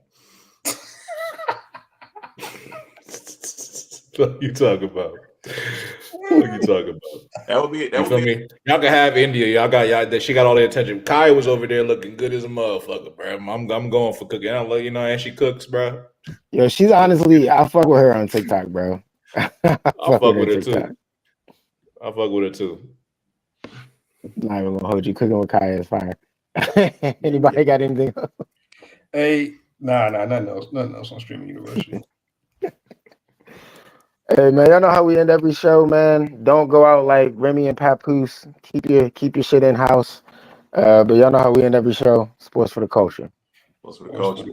S5: What you talking about?
S4: That would be
S5: me? Y'all can have India. Y'all she got all the attention. Kaya was over there looking good as a motherfucker, bro. I'm going for cooking. I'm like, and she cooks, bro.
S1: Yo, she's honestly, I fuck with her on TikTok, bro.
S5: I fuck with her too. I fuck with her too.
S1: Not even gonna hold you. Cooking with Kaya is fire. Anybody got anything else?
S3: Hey, nothing else on Streaming University.
S1: Hey man, y'all know how we end every show, man. Don't go out like Remy and Papoose. Keep your shit in house. But y'all know how we end every show. Sports for the culture.
S4: Sports for the culture.